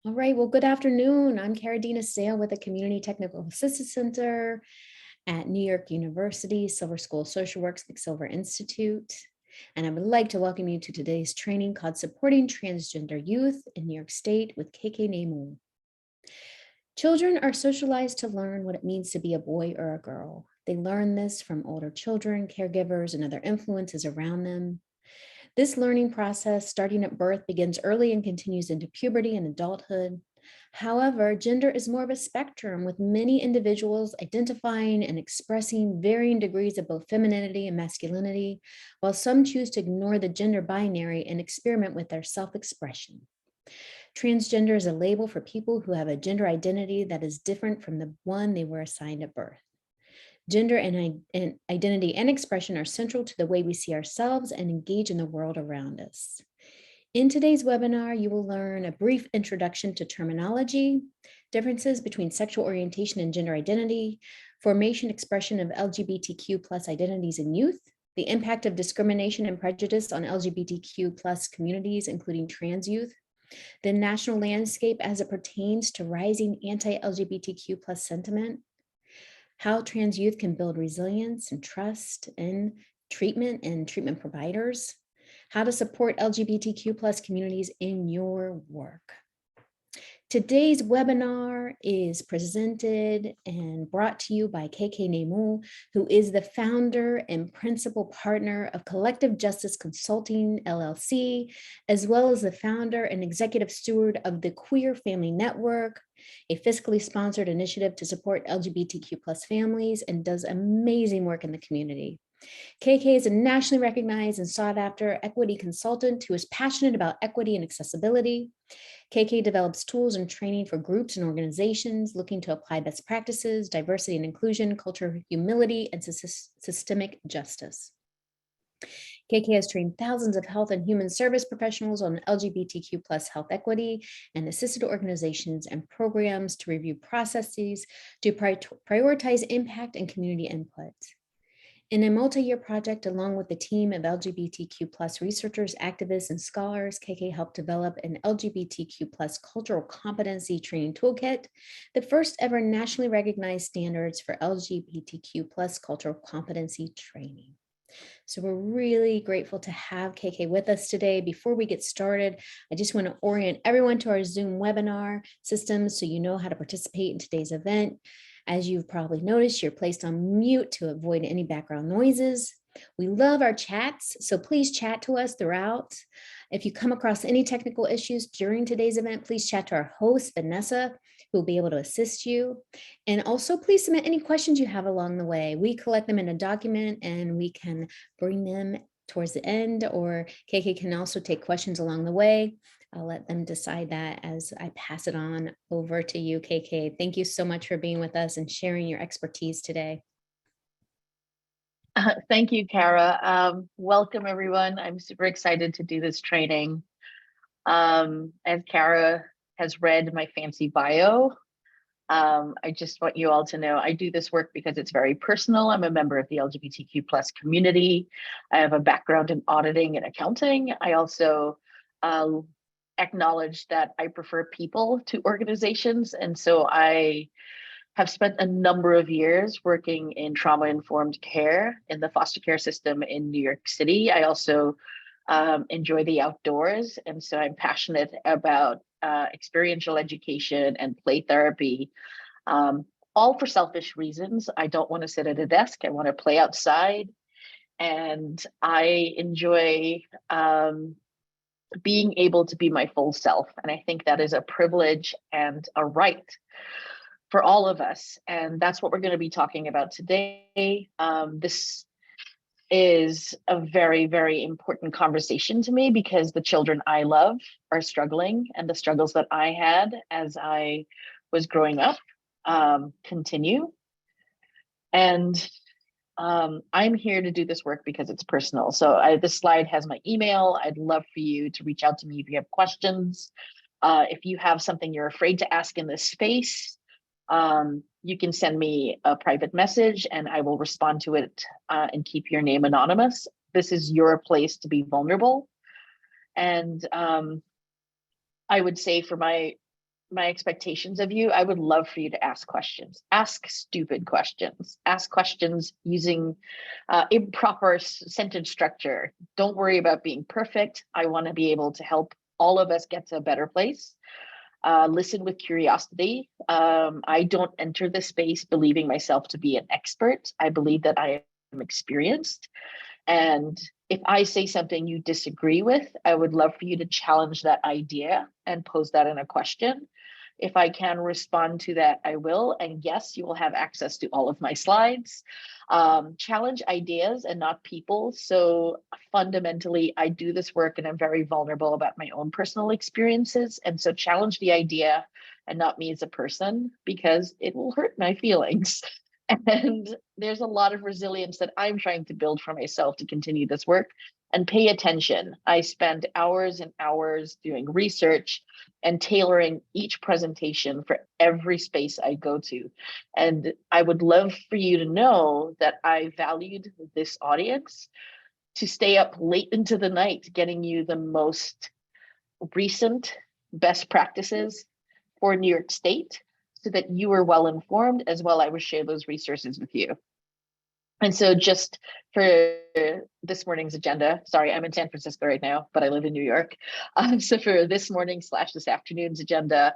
All right, well, good afternoon. I'm Caradina Sale with the Community Technical Assistance Center at New York University, Silver School of Social Work's McSilver Institute. And I would like to welcome you to today's training called Supporting Transgender Youth in New York State with KK Nemu. Children are socialized to learn what it means to be a boy or a girl. They learn this from older children, caregivers, and other influences around them. This learning process, starting at birth, begins early and continues into puberty and adulthood. However, gender is more of a spectrum, with many individuals identifying and expressing varying degrees of both femininity and masculinity, while some choose to ignore the gender binary and experiment with their self-expression. Transgender is a label for people who have a gender identity that is different from the one they were assigned at birth. Gender and identity and expression are central to the way we see ourselves and engage in the world around us. In today's webinar, you will learn a brief introduction to terminology, differences between sexual orientation and gender identity, formation expression of LGBTQ+ identities in youth, the impact of discrimination and prejudice on LGBTQ+ communities, including trans youth, the national landscape as it pertains to rising anti-LGBTQ+ sentiment, how trans youth can build resilience and trust in treatment and treatment providers, how to support LGBTQ+ communities in your work. Today's webinar is presented and brought to you by KK Nemu, who is the founder and principal partner of Collective Justice Consulting, LLC, as well as the founder and executive steward of the Queer Family Network, a fiscally sponsored initiative to support LGBTQ+ families, and does amazing work in the community. KK is a nationally recognized and sought after equity consultant who is passionate about equity and accessibility. KK develops tools and training for groups and organizations looking to apply best practices, diversity and inclusion, culture, humility, and systemic justice. KK has trained thousands of health and human service professionals on LGBTQ+ health equity and assisted organizations and programs to review processes to prioritize impact and community input. In a multi-year project, along with the team of LGBTQ+ researchers, activists, and scholars, KK helped develop an LGBTQ+ cultural competency training toolkit, the first ever nationally recognized standards for LGBTQ+ cultural competency training. So we're really grateful to have KK with us today. Before we get started, I just want to orient everyone to our Zoom webinar system so you know how to participate in today's event. As you've probably noticed, you're placed on mute to avoid any background noises. We love our chats, so please chat to us throughout. If you come across any technical issues during today's event, please chat to our host, Vanessa, who will be able to assist you. And also, please submit any questions you have along the way. We collect them in a document and we can bring them towards the end, or KK can also take questions along the way. I'll let them decide that as I pass it on over to you, KK. Thank you so much for being with us and sharing your expertise today. Thank you, Kara. Welcome, everyone. I'm super excited to do this training. As Kara has read my fancy bio, I just want you all to know I do this work because it's very personal. I'm a member of the LGBTQ+ community. I have a background in auditing and accounting. I also acknowledge that I prefer people to organizations. And so I have spent a number of years working in trauma-informed care in the foster care system in New York City. I also enjoy the outdoors. And so I'm passionate about experiential education and play therapy, all for selfish reasons. I don't want to sit at a desk. I want to play outside. And I enjoy being able to be my full self. And I think that is a privilege and a right for all of us. And that's what we're going to be talking about today. This is a very, very important conversation to me because the children I love are struggling, and the struggles that I had as I was growing up continue. And I'm here to do this work because it's personal. So this slide has my email. I'd love for you to reach out to me if you have questions. If you have something you're afraid to ask in this space, you can send me a private message and I will respond to it and keep your name anonymous. This is your place to be vulnerable. And I would say for my my expectations of you, I would love for you to ask questions. Ask stupid questions. Ask questions using improper sentence structure. Don't worry about being perfect. I want to be able to help all of us get to a better place. Listen with curiosity. I don't enter this space believing myself to be an expert. I believe that I am experienced. And if I say something you disagree with, I would love for you to challenge that idea and pose that in a question. If I can respond to that, I will. And yes, you will have access to all of my slides. Challenge ideas and not people. So fundamentally, I do this work and I'm very vulnerable about my own personal experiences. And so challenge the idea and not me as a person, because it will hurt my feelings. And there's a lot of resilience that I'm trying to build for myself to continue this work. And pay attention. I spend hours and hours doing research and tailoring each presentation for every space I go to. And I would love for you to know that I valued this audience to stay up late into the night, getting you the most recent best practices for New York State, so that you are well informed. As well, I will share those resources with you. And so just for this morning's agenda, sorry, I'm in San Francisco right now, but I live in New York. So for this morning / this afternoon's agenda,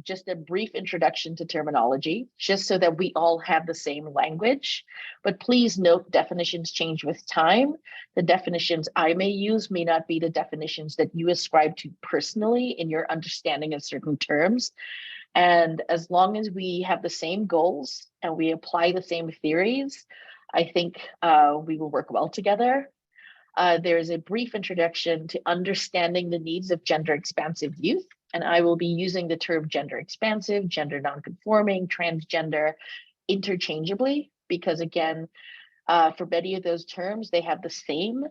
just a brief introduction to terminology, just so that we all have the same language. But please note, definitions change with time. The definitions I may use may not be the definitions that you ascribe to personally in your understanding of certain terms. And as long as we have the same goals and we apply the same theories, I think we will work well together. There's a brief introduction to understanding the needs of gender expansive youth. And I will be using the term gender expansive, gender nonconforming, transgender interchangeably, because again, for many of those terms, they have the same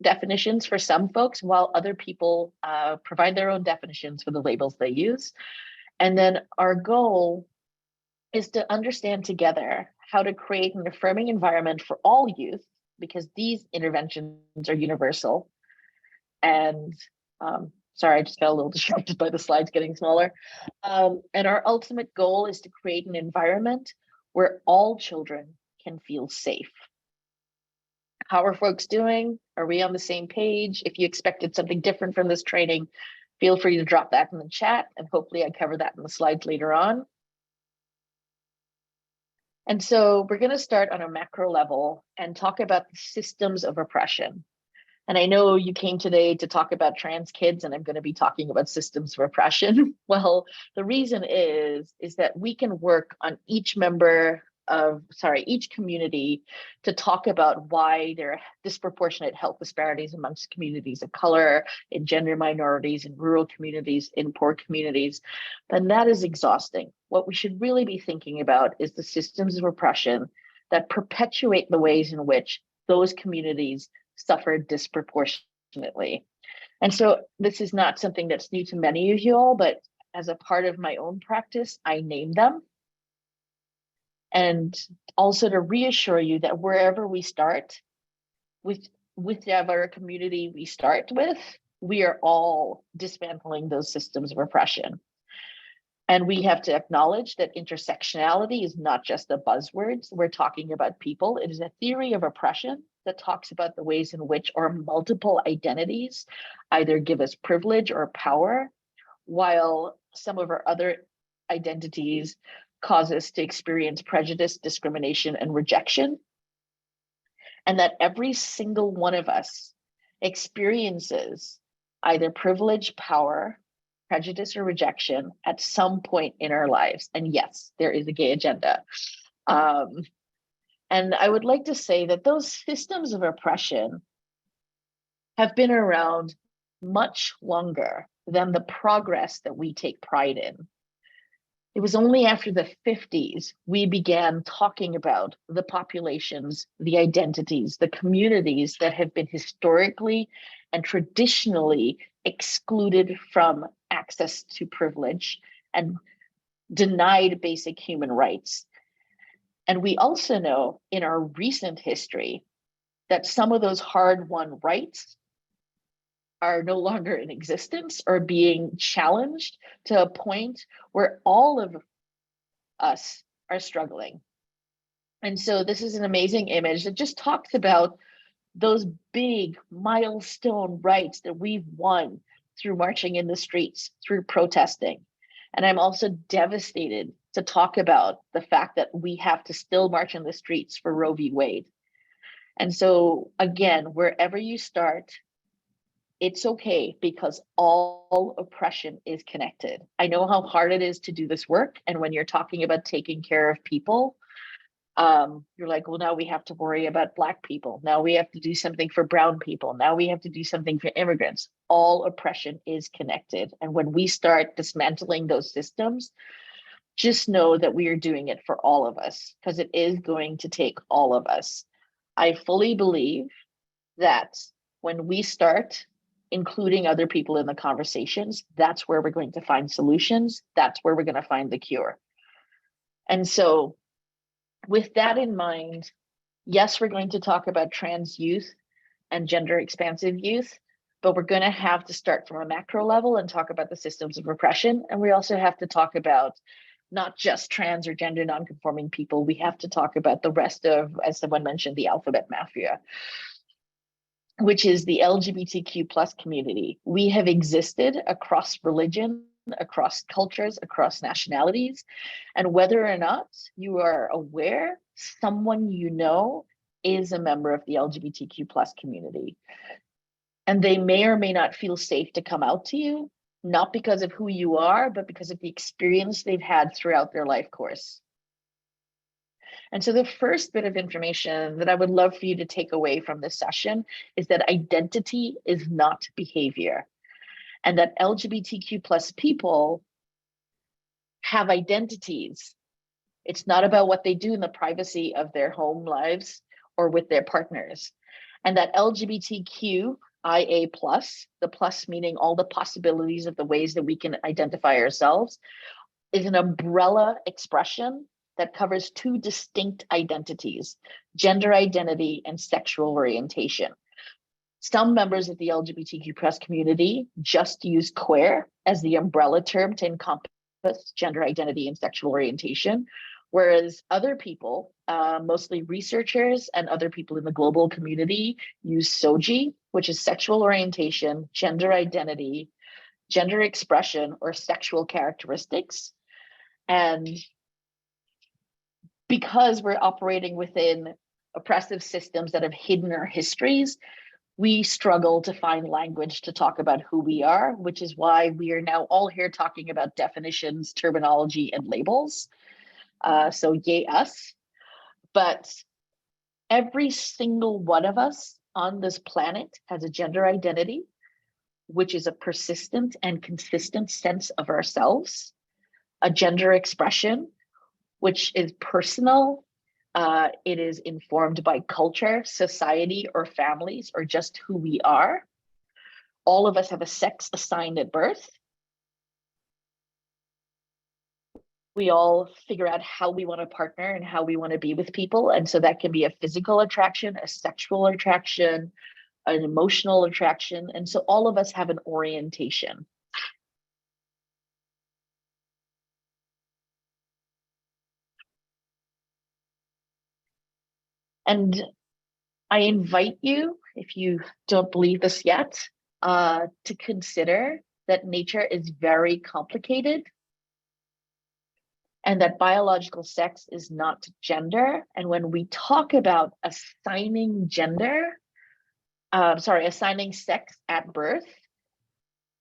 definitions for some folks, while other people provide their own definitions for the labels they use. And then our goal is to understand together how to create an affirming environment for all youth, because these interventions are universal. And sorry, I just got a little distracted by the slides getting smaller. And our ultimate goal is to create an environment where all children can feel safe. How are folks doing? Are we on the same page? If you expected something different from this training, feel free to drop that in the chat, and hopefully I cover that in the slides later on. And so we're going to start on a macro level and talk about the systems of oppression. And I know you came today to talk about trans kids, and I'm going to be talking about systems of oppression. Well, the reason is that we can work on each each community to talk about why there are disproportionate health disparities amongst communities of color, in gender minorities, in rural communities, in poor communities. And that is exhausting. What we should really be thinking about is the systems of oppression that perpetuate the ways in which those communities suffer disproportionately. And so this is not something that's new to many of you all, but as a part of my own practice, I name them. And also to reassure you that wherever we start, with whichever community we start with, we are all dismantling those systems of oppression. And we have to acknowledge that intersectionality is not just a buzzword. We're talking about people. It is a theory of oppression that talks about the ways in which our multiple identities either give us privilege or power, while some of our other identities cause us to experience prejudice, discrimination, and rejection. And that every single one of us experiences either privilege, power, prejudice, or rejection at some point in our lives. And yes, there is a gay agenda. And I would like to say that those systems of oppression have been around much longer than the progress that we take pride in. It was only after the 50s we began talking about the populations, the identities, the communities that have been historically and traditionally excluded from access to privilege and denied basic human rights. And we also know in our recent history that some of those hard-won rights are no longer in existence or being challenged to a point where all of us are struggling. And so this is an amazing image that just talks about those big milestone rights that we've won through marching in the streets, through protesting. And I'm also devastated to talk about the fact that we have to still march in the streets for Roe v. Wade. And so, again, wherever you start, it's okay, because all oppression is connected. I know how hard it is to do this work. And when you're talking about taking care of people, you're like, well, now we have to worry about Black people. Now we have to do something for brown people. Now we have to do something for immigrants. All oppression is connected. And when we start dismantling those systems, just know that we are doing it for all of us, because it is going to take all of us. I fully believe that when we start including other people in the conversations, that's where we're going to find solutions. That's where we're going to find the cure. And so, with that in mind, yes, we're going to talk about trans youth and gender expansive youth, but we're going to have to start from a macro level and talk about the systems of repression. And we also have to talk about not just trans or gender nonconforming people. We have to talk about the rest of, as someone mentioned, the alphabet mafia, which is the LGBTQ plus community. We have existed across religion, across cultures, across nationalities. And whether or not you are aware, someone you know is a member of the LGBTQ plus community. And they may or may not feel safe to come out to you, not because of who you are, but because of the experience they've had throughout their life course. And so the first bit of information that I would love for you to take away from this session is that identity is not behavior, and that LGBTQ plus people have identities. It's not about what they do in the privacy of their home lives or with their partners. And that LGBTQIA plus, the plus meaning all the possibilities of the ways that we can identify ourselves, is an umbrella expression that covers two distinct identities: gender identity and sexual orientation. Some members of the LGBTQ plus community just use queer as the umbrella term to encompass gender identity and sexual orientation, whereas other people, mostly researchers and other people in the global community, use SOGI, which is sexual orientation, gender identity, gender expression, or sexual characteristics. And because we're operating within oppressive systems that have hidden our histories, we struggle to find language to talk about who we are, which is why we are now all here talking about definitions, terminology, and labels. So yay us. But every single one of us on this planet has a gender identity, which is a persistent and consistent sense of ourselves, a gender expression, which is personal. It is informed by culture, society, or families, or just who we are. All of us have a sex assigned at birth. We all figure out how we want to partner and how we want to be with people. And so that can be a physical attraction, a sexual attraction, an emotional attraction. And so all of us have an orientation. And I invite you, if you don't believe this yet, to consider that nature is very complicated and that biological sex is not gender. And when we talk about assigning assigning sex at birth,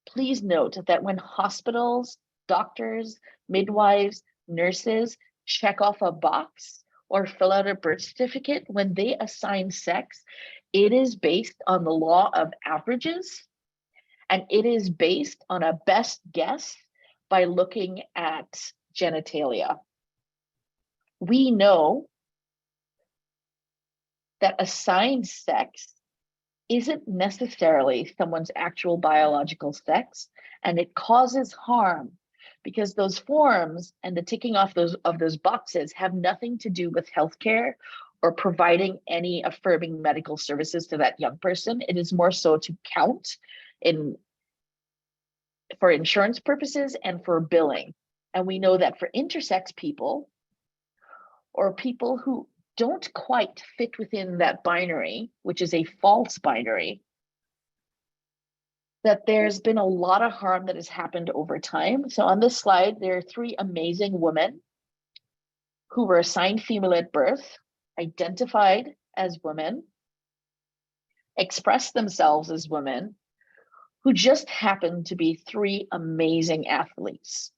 please note that when hospitals, doctors, midwives, nurses check off a box or fill out a birth certificate, when they assign sex, it is based on the law of averages, and it is based on a best guess by looking at genitalia. We know that assigned sex isn't necessarily someone's actual biological sex, and it causes harm because those forms and the ticking off those boxes have nothing to do with healthcare or providing any affirming medical services to that young person. It is more so to count in for insurance purposes and for billing. And we know that for intersex people, or people who don't quite fit within that binary, which is a false binary, that there's been a lot of harm that has happened over time. So on this slide, there are 3 amazing women who were assigned female at birth, identified as women, expressed themselves as women, who just happened to be 3 amazing athletes.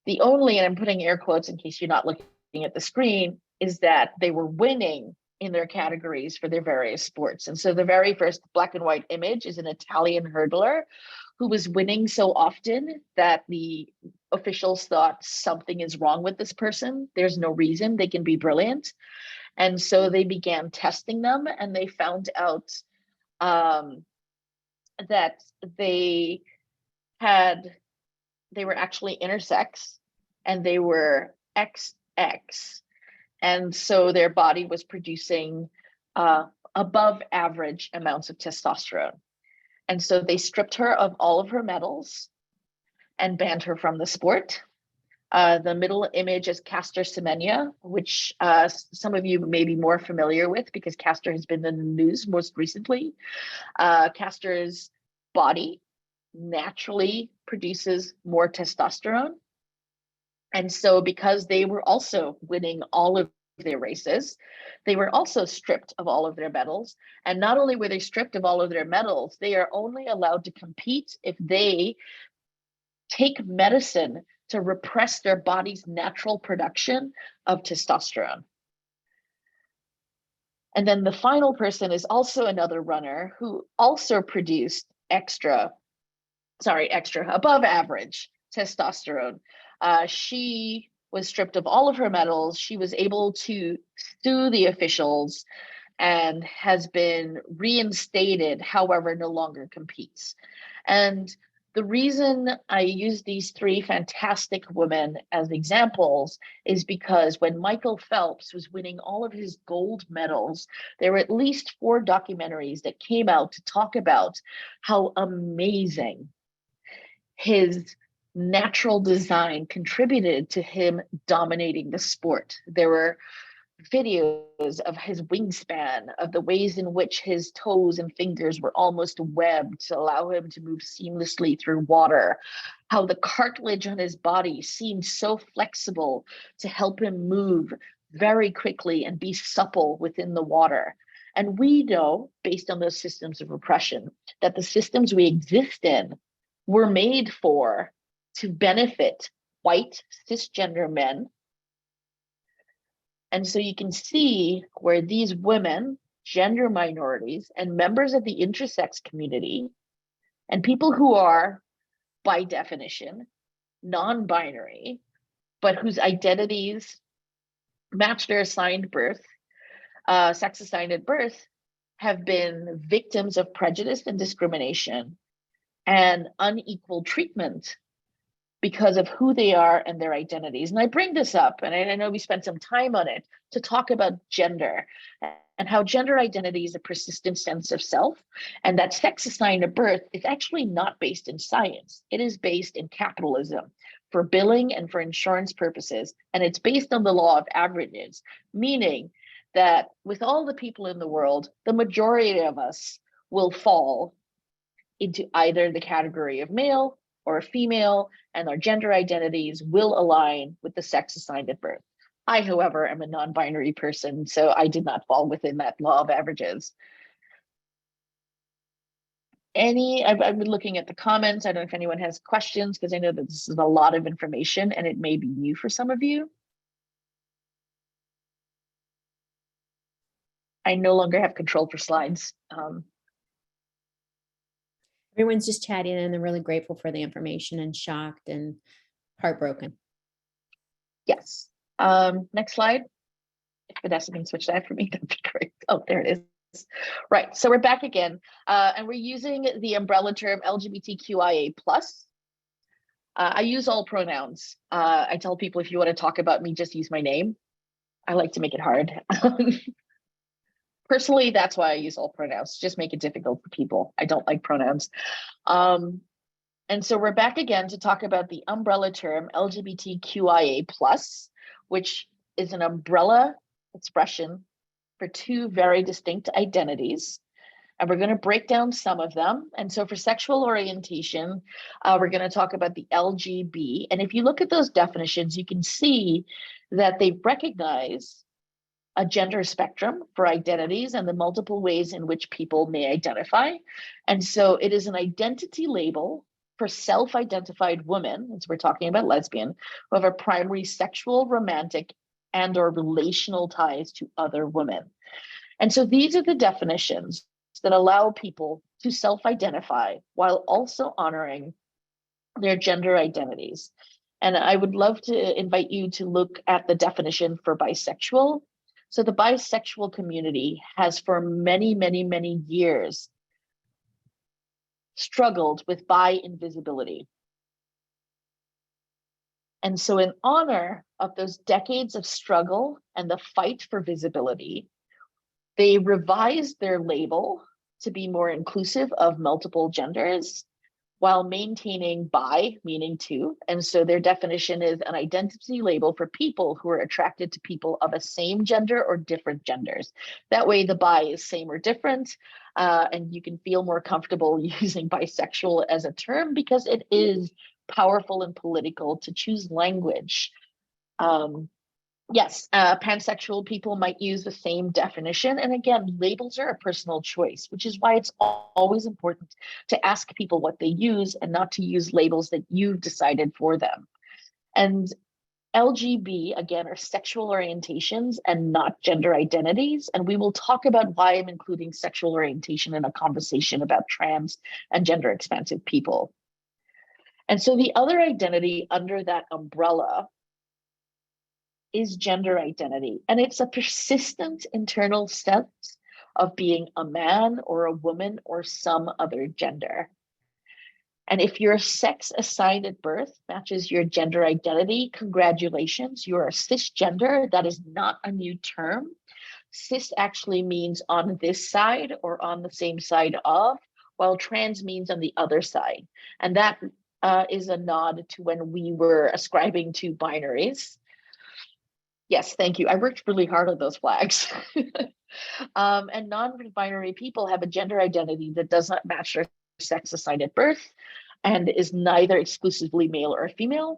The only, and I'm putting air quotes in case you're not looking at the screen, is that they were winning in their categories for their various sports. And so the very first black and white image is an Italian hurdler who was winning so often that the officials thought something is wrong with this person. There's no reason, they can be brilliant. And so they began testing them, and they found out that they were actually intersex, and they were XX. And so their body was producing above average amounts of testosterone. And so they stripped her of all of her medals and banned her from the sport. The middle image is Caster Semenya, which some of you may be more familiar with because Caster has been in the news most recently. Caster's body naturally produces more testosterone. And so because they were also winning all of their races, they were also stripped of all of their medals. And not only were they stripped of all of their medals, they are only allowed to compete if they take medicine to repress their body's natural production of testosterone. And then the final person is also another runner who also produced above average testosterone. She was stripped of all of her medals. She was able to sue the officials and has been reinstated, however, no longer competes. And the reason I use these 3 fantastic women as examples is because when Michael Phelps was winning all of his gold medals, there were at least 4 documentaries that came out to talk about how amazing his natural design contributed to him dominating the sport. There were videos of his wingspan, of the ways in which his toes and fingers were almost webbed to allow him to move seamlessly through water, how the cartilage on his body seemed so flexible to help him move very quickly and be supple within the water. And we know, based on those systems of repression, that the systems we exist in were made to benefit white cisgender men. And so you can see where these women, gender minorities, and members of the intersex community, and people who are, by definition, non-binary, but whose identities match their assigned birth, sex assigned at birth, have been victims of prejudice and discrimination and unequal treatment because of who they are and their identities. And I bring this up, and I know we spent some time on it, to talk about gender and how gender identity is a persistent sense of self, and that sex assigned at birth is actually not based in science. It is based in capitalism for billing and for insurance purposes. And it's based on the law of averages, meaning that with all the people in the world, the majority of us will fall into either the category of male or a female, and our gender identities will align with the sex assigned at birth. I, however, am a non-binary person, so I did not fall within that law of averages. I've been looking at the comments. I don't know if anyone has questions, because I know that this is a lot of information and it may be new for some of you. I no longer have control for slides. Everyone's just chatting and they're really grateful for the information and shocked and heartbroken. Yes. Next slide. If Vanessa can switch that for me, that'd be great. Oh, there it is. Right. So we're back again, and we're using the umbrella term LGBTQIA+. I use all pronouns. I tell people, if you want to talk about me, just use my name. I like to make it hard. Personally, that's why I use all pronouns. Just make it difficult for people. I don't like pronouns. Um, and so we're back again to talk about the umbrella term LGBTQIA+, which is an umbrella expression for two very distinct identities. And we're going to break down some of them. And so for sexual orientation, we're going to talk about the LGB. And if you look at those definitions, you can see that they recognize a gender spectrum for identities and the multiple ways in which people may identify. And so it is an identity label for self-identified women, as we're talking about lesbian, who have a primary sexual, romantic, and or relational ties to other women. And so these are the definitions that allow people to self-identify while also honoring their gender identities. And I would love to invite you to look at the definition for bisexual. So the bisexual community has for many, many, many years struggled with bi invisibility. And so in honor of those decades of struggle and the fight for visibility, they revised their label to be more inclusive of multiple genders while maintaining bi, meaning two. And so their definition is an identity label for people who are attracted to people of a same gender or different genders. That way the bi is same or different, and you can feel more comfortable using bisexual as a term because it is powerful and political to choose language. Yes, pansexual people might use the same definition. And again, labels are a personal choice, which is why it's always important to ask people what they use and not to use labels that you've decided for them. And LGB, again, are sexual orientations and not gender identities. And we will talk about why I'm including sexual orientation in a conversation about trans and gender expansive people. And so the other identity under that umbrella is gender identity. And it's a persistent internal sense of being a man or a woman or some other gender. And if your sex assigned at birth matches your gender identity, congratulations, you are cisgender. That is not a new term. Cis actually means on this side or on the same side of, while trans means on the other side. And that is a nod to when we were ascribing to binaries. Yes, thank you. I worked really hard on those flags. And non-binary people have a gender identity that does not match their sex assigned at birth and is neither exclusively male or female.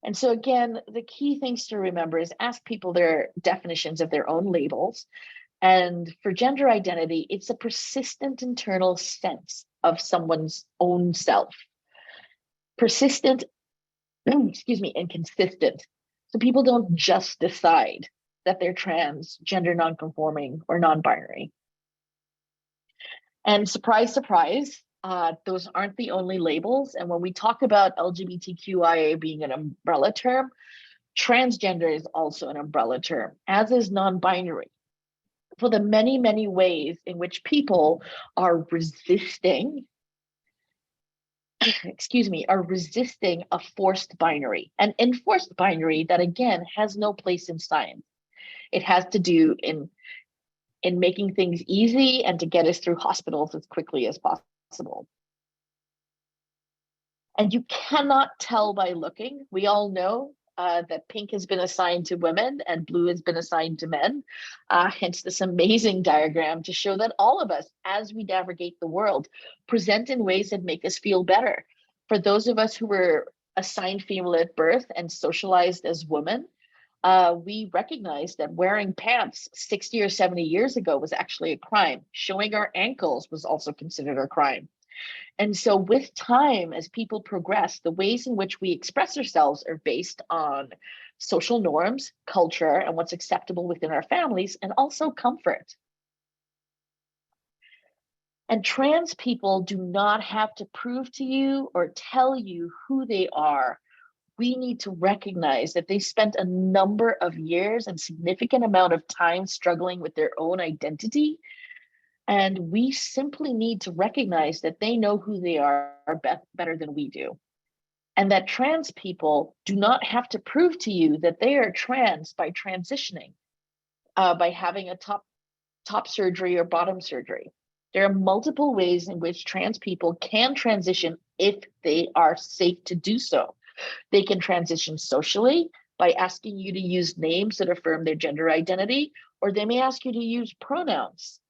And so again, the key things to remember is ask people their definitions of their own labels. And for gender identity, it's a persistent internal sense of someone's own self. Persistent, excuse me, and consistent. So people don't just decide that they're trans, gender nonconforming, or non-binary. And surprise, surprise, those aren't the only labels. And when we talk about LGBTQIA being an umbrella term, transgender is also an umbrella term, as is non-binary. For the many, many ways in which people are resisting are resisting a forced binary. And enforced binary that again has no place in science. It has to do in making things easy and to get us through hospitals as quickly as possible. And you cannot tell by looking. We all know that pink has been assigned to women and blue has been assigned to men. Hence this amazing diagram to show that all of us, as we navigate the world, present in ways that make us feel better. For those of us who were assigned female at birth and socialized as women, we recognize that wearing pants 60 or 70 years ago was actually a crime. Showing our ankles was also considered a crime. And so with time, as people progress, the ways in which we express ourselves are based on social norms, culture, and what's acceptable within our families, and also comfort. And trans people do not have to prove to you or tell you who they are. We need to recognize that they spent a number of years and significant amount of time struggling with their own identity. And we simply need to recognize that they know who they are better than we do. And that trans people do not have to prove to you that they are trans by transitioning. by having a top surgery or bottom surgery. There are multiple ways in which trans people can transition if they are safe to do so. They can transition socially by asking you to use names that affirm their gender identity, or they may ask you to use pronouns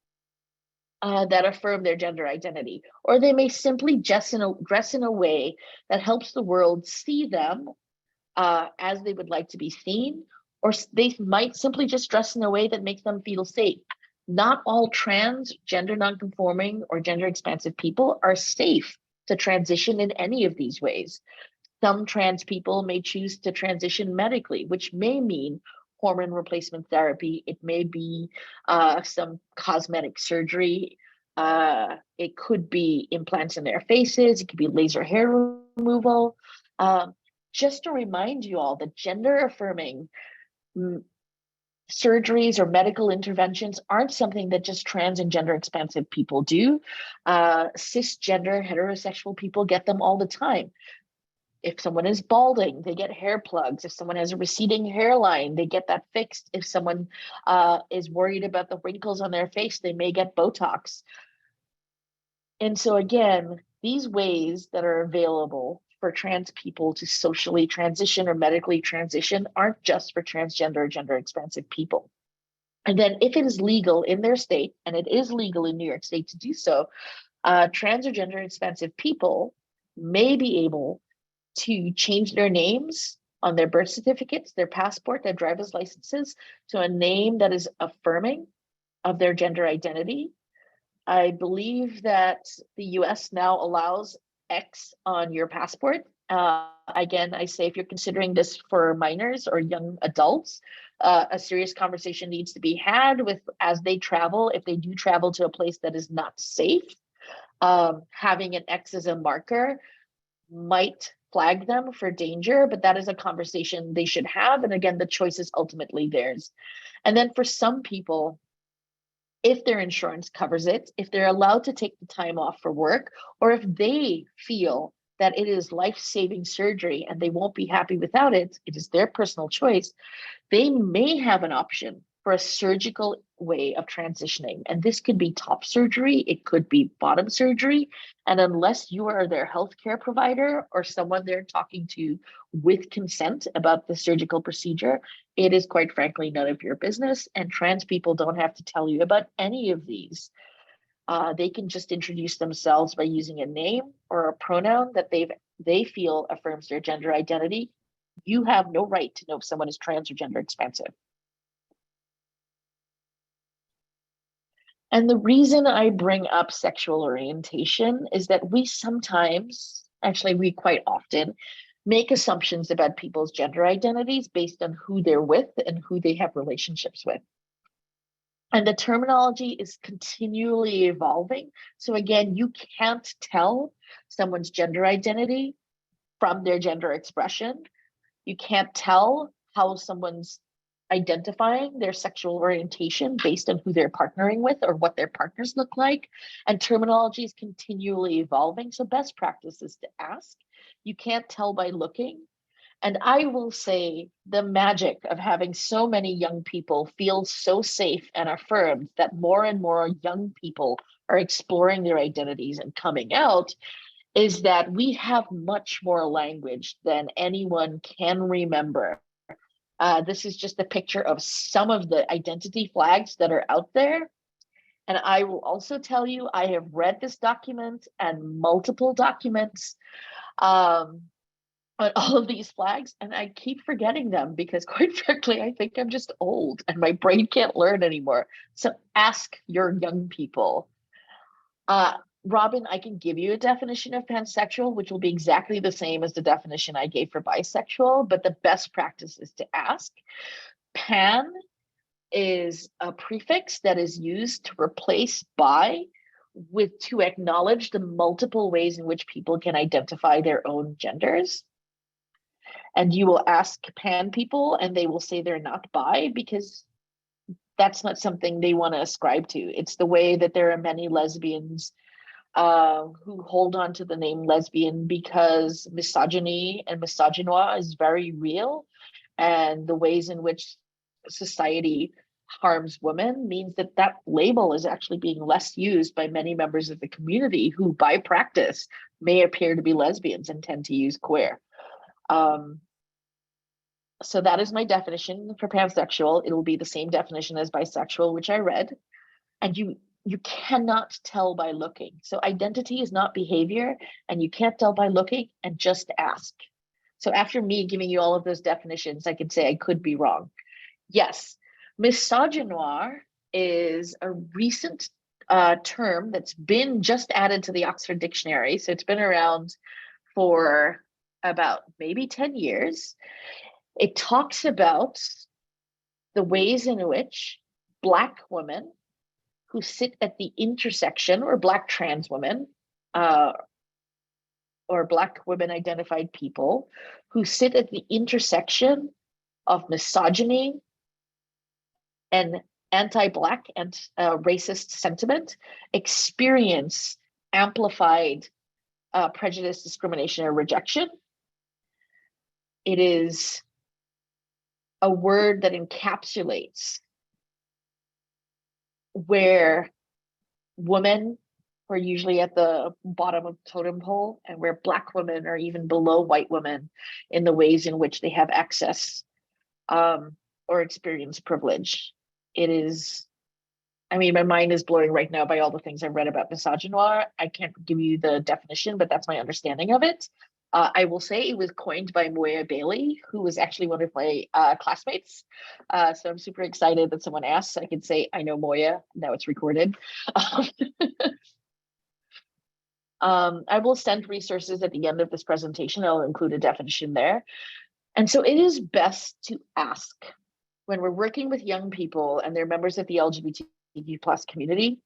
that affirm their gender identity, or they may simply dress in a way that helps the world see them as they would like to be seen, or they might simply just dress in a way that makes them feel safe. Not all trans, gender nonconforming, or gender expansive people are safe to transition in any of these ways. Some trans people may choose to transition medically, which may mean hormone replacement therapy. It may be some cosmetic surgery. It could be implants in their faces. It could be laser hair removal. Just to remind you all that gender affirming surgeries or medical interventions aren't something that just trans and gender expansive people do. Cisgender heterosexual people get them all the time. If someone is balding, they get hair plugs. If someone has a receding hairline, they get that fixed. If someone is worried about the wrinkles on their face, they may get Botox. And so again, these ways that are available for trans people to socially transition or medically transition aren't just for transgender or gender expansive people. And then if it is legal in their state, and it is legal in New York State to do so, trans or gender expansive people may be able to change their names on their birth certificates, their passport, their driver's licenses to a name that is affirming of their gender identity. I believe that the US now allows X on your passport. Again, I say if you're considering this for minors or young adults, a serious conversation needs to be had with as they travel. If they do travel to a place that is not safe, having an X as a marker might flag them for danger, but that is a conversation they should have. And again, the choice is ultimately theirs. And then for some people, if their insurance covers it, if they're allowed to take the time off for work, or if they feel that it is life-saving surgery and they won't be happy without it, it is their personal choice, they may have an option for a surgical way of transitioning. And this could be top surgery, it could be bottom surgery. And unless you are their healthcare provider or someone they're talking to with consent about the surgical procedure, it is quite frankly none of your business. And trans people don't have to tell you about any of these. They can just introduce themselves by using a name or a pronoun that they feel affirms their gender identity. You have no right to know if someone is trans or gender expansive. And the reason I bring up sexual orientation is that we sometimes, actually, we quite often make assumptions about people's gender identities based on who they're with and who they have relationships with. And the terminology is continually evolving. So again, you can't tell someone's gender identity from their gender expression. You can't tell how someone's identifying their sexual orientation based on who they're partnering with or what their partners look like. And terminology is continually evolving. So best practice is to ask. You can't tell by looking. And I will say the magic of having so many young people feel so safe and affirmed that more and more young people are exploring their identities and coming out is that we have much more language than anyone can remember. This is just a picture of some of the identity flags that are out there. And I will also tell you, I have read this document and multiple documents on all of these flags, and I keep forgetting them because quite frankly, I think I'm just old and my brain can't learn anymore. So ask your young people. Robin, I can give you a definition of pansexual, which will be exactly the same as the definition I gave for bisexual, but the best practice is to ask. Pan is a prefix that is used to replace bi to acknowledge the multiple ways in which people can identify their own genders. And you will ask pan people and they will say they're not bi because that's not something they want to ascribe to. It's the way that there are many lesbians who hold on to the name lesbian because misogyny and misogynoir is very real, and the ways in which society harms women means that that label is actually being less used by many members of the community who, by practice, may appear to be lesbians and tend to use queer. So that is my definition for pansexual. It will be the same definition as bisexual, which I read. And you cannot tell by looking. So identity is not behavior, and you can't tell by looking, and just ask. So after me giving you all of those definitions, I could say I could be wrong. Yes, misogynoir is a recent term that's been just added to the Oxford Dictionary. So it's been around for about maybe 10 years. It talks about the ways in which Black women who sit at the intersection, or Black trans women, or Black women identified people who sit at the intersection of misogyny and anti-Black and racist sentiment experience amplified prejudice, discrimination, or rejection. It is a word that encapsulates where women are usually at the bottom of the totem pole, and where Black women are even below white women in the ways in which they have access or experience privilege. It is, I mean, my mind is blowing right now by all the things I've read about misogynoir. I can't give you the definition, but that's my understanding of it. I will say it was coined by Moya Bailey, who was actually one of my classmates. So I'm super excited that someone asked. I could say, I know Moya, now it's recorded. I will send resources at the end of this presentation. I'll include a definition there. And so it is best to ask when we're working with young people and they're members of the LGBTQ plus community.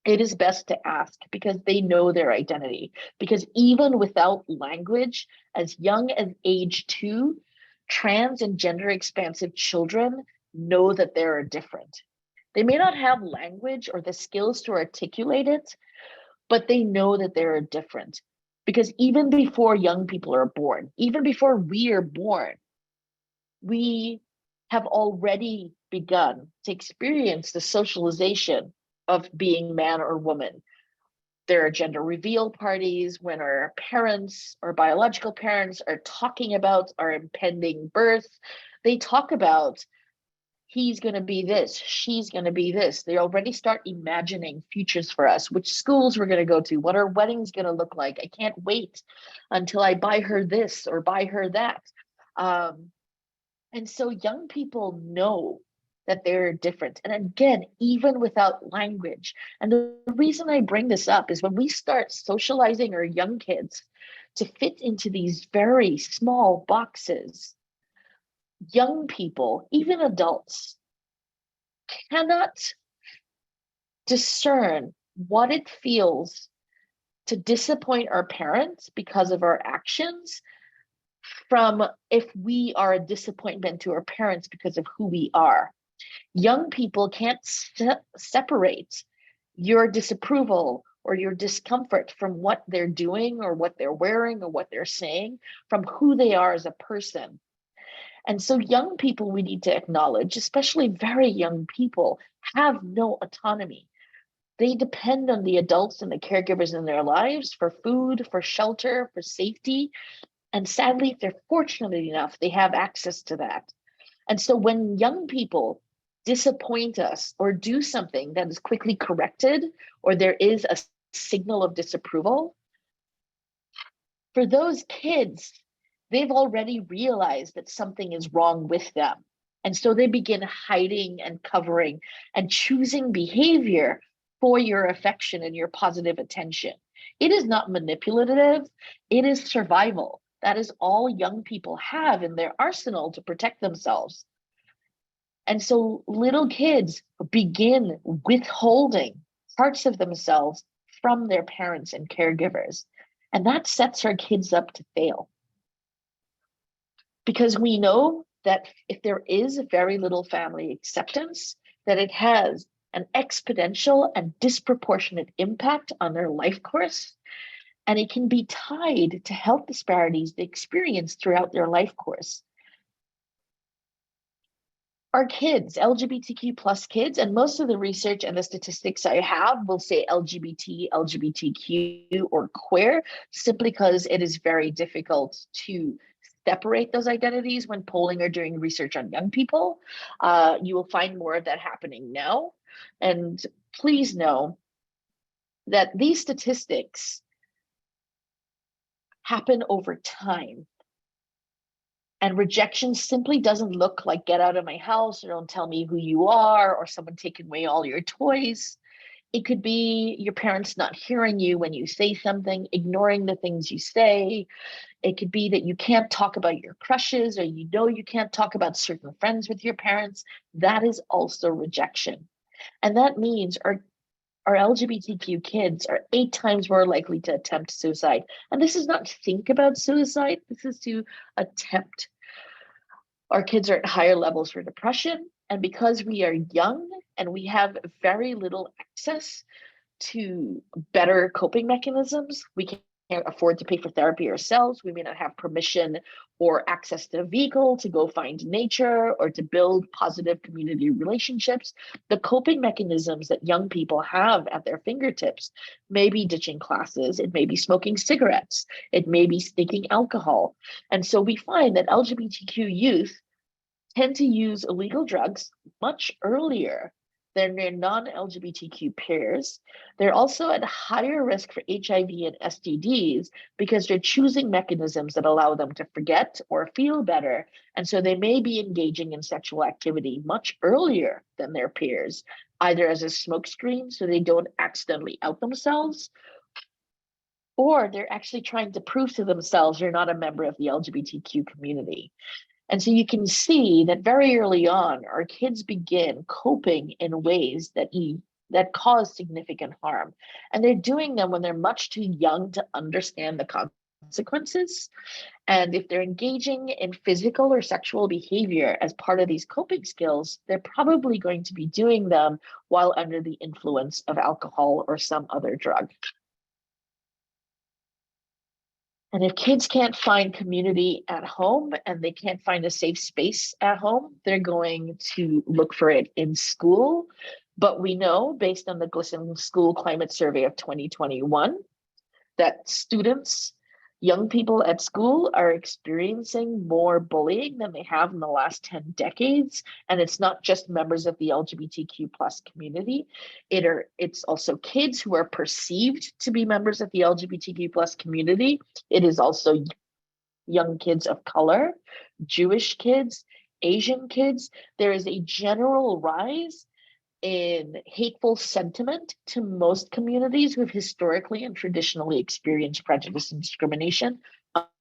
It is best to ask because they know their identity. Because even without language, as young as age 2, trans and gender expansive children know that they are different. They may not have language or the skills to articulate it, but they know that they're different. Because even before young people are born, even before we are born, we have already begun to experience the socialization of being man or woman. There are gender reveal parties when our parents or biological parents are talking about our impending birth. They talk about he's going to be this, she's going to be this. They already start imagining futures for us, which schools we're going to go to, what our wedding's going to look like. I can't wait until I buy her this or buy her that. And so young people know that they're different. And again, even without language. And the reason I bring this up is when we start socializing our young kids to fit into these very small boxes, young people, even adults, cannot discern what it feels to disappoint our parents because of our actions from if we are a disappointment to our parents because of who we are. Young people can't separate your disapproval or your discomfort from what they're doing or what they're wearing or what they're saying from who they are as a person. And so young people, we need to acknowledge, especially very young people, have no autonomy. They depend on the adults and the caregivers in their lives for food, for shelter, for safety. And sadly, if they're fortunate enough, they have access to that. And so when young people disappoint us or do something that is quickly corrected, or there is a signal of disapproval, for those kids, they've already realized that something is wrong with them. And so they begin hiding and covering and choosing behavior for your affection and your positive attention. It is not manipulative, it is survival. That is all young people have in their arsenal to protect themselves. And so little kids begin withholding parts of themselves from their parents and caregivers. And that sets our kids up to fail. Because we know that if there is very little family acceptance, that it has an exponential and disproportionate impact on their life course. And it can be tied to health disparities they experience throughout their life course. Our kids, LGBTQ plus kids, and most of the research and the statistics I have will say LGBT, LGBTQ, or queer, simply because it is very difficult to separate those identities when polling or doing research on young people. You will find more of that happening now. And please know that these statistics happen over time. And rejection simply doesn't look like get out of my house or don't tell me who you are or someone taking away all your toys. It could be your parents not hearing you when you say something, ignoring the things you say. It could be that you can't talk about your crushes or you can't talk about certain friends with your parents. That is also rejection. And that means our LGBTQ kids are 8 times more likely to attempt suicide. And this is not to think about suicide, this is to attempt. Our kids are at higher levels for depression. And because we are young and we have very little access to better coping mechanisms, we can't afford to pay for therapy ourselves. We may not have permission or access to a vehicle to go find nature or to build positive community relationships. The coping mechanisms that young people have at their fingertips may be ditching classes, it may be smoking cigarettes, it may be sneaking alcohol. And so we find that LGBTQ youth tend to use illegal drugs much earlier than their non-LGBTQ peers. They're also at higher risk for HIV and STDs because they're choosing mechanisms that allow them to forget or feel better. And so they may be engaging in sexual activity much earlier than their peers, either as a smokescreen so they don't accidentally out themselves, or they're actually trying to prove to themselves they're not a member of the LGBTQ community. And so you can see that very early on, our kids begin coping in ways that cause significant harm. And they're doing them when they're much too young to understand the consequences. And if they're engaging in physical or sexual behavior as part of these coping skills, they're probably going to be doing them while under the influence of alcohol or some other drug. And if kids can't find community at home and they can't find a safe space at home, they're going to look for it in school. But we know, based on the GLSEN School Climate Survey of 2021, that students, young people at school, are experiencing more bullying than they have in the last 10 decades. And it's not just members of the LGBTQ plus community. It's also kids who are perceived to be members of the LGBTQ plus community. It is also young kids of color, Jewish kids, Asian kids. There is a general rise in hateful sentiment to most communities who have historically and traditionally experienced prejudice and discrimination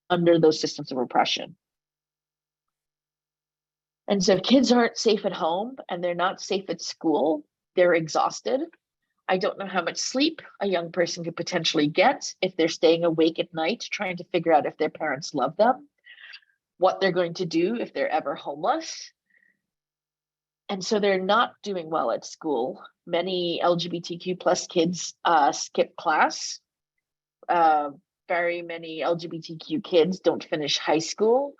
under those systems of oppression. And so if kids aren't safe at home and they're not safe at school, they're exhausted. I don't know how much sleep a young person could potentially get if they're staying awake at night trying to figure out if their parents love them, what they're going to do if they're ever homeless. And so they're not doing well at school. Many LGBTQ plus kids skip class. Very many LGBTQ kids don't finish high school.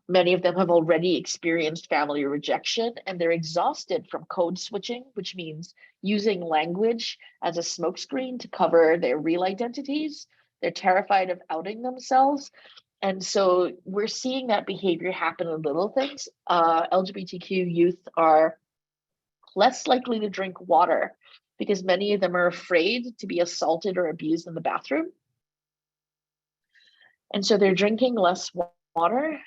Many of them have already experienced family rejection, and they're exhausted from code switching, which means using language as a smokescreen to cover their real identities. They're terrified of outing themselves. And so we're seeing that behavior happen in little things. LGBTQ youth are less likely to drink water because many of them are afraid to be assaulted or abused in the bathroom. And so they're drinking less water.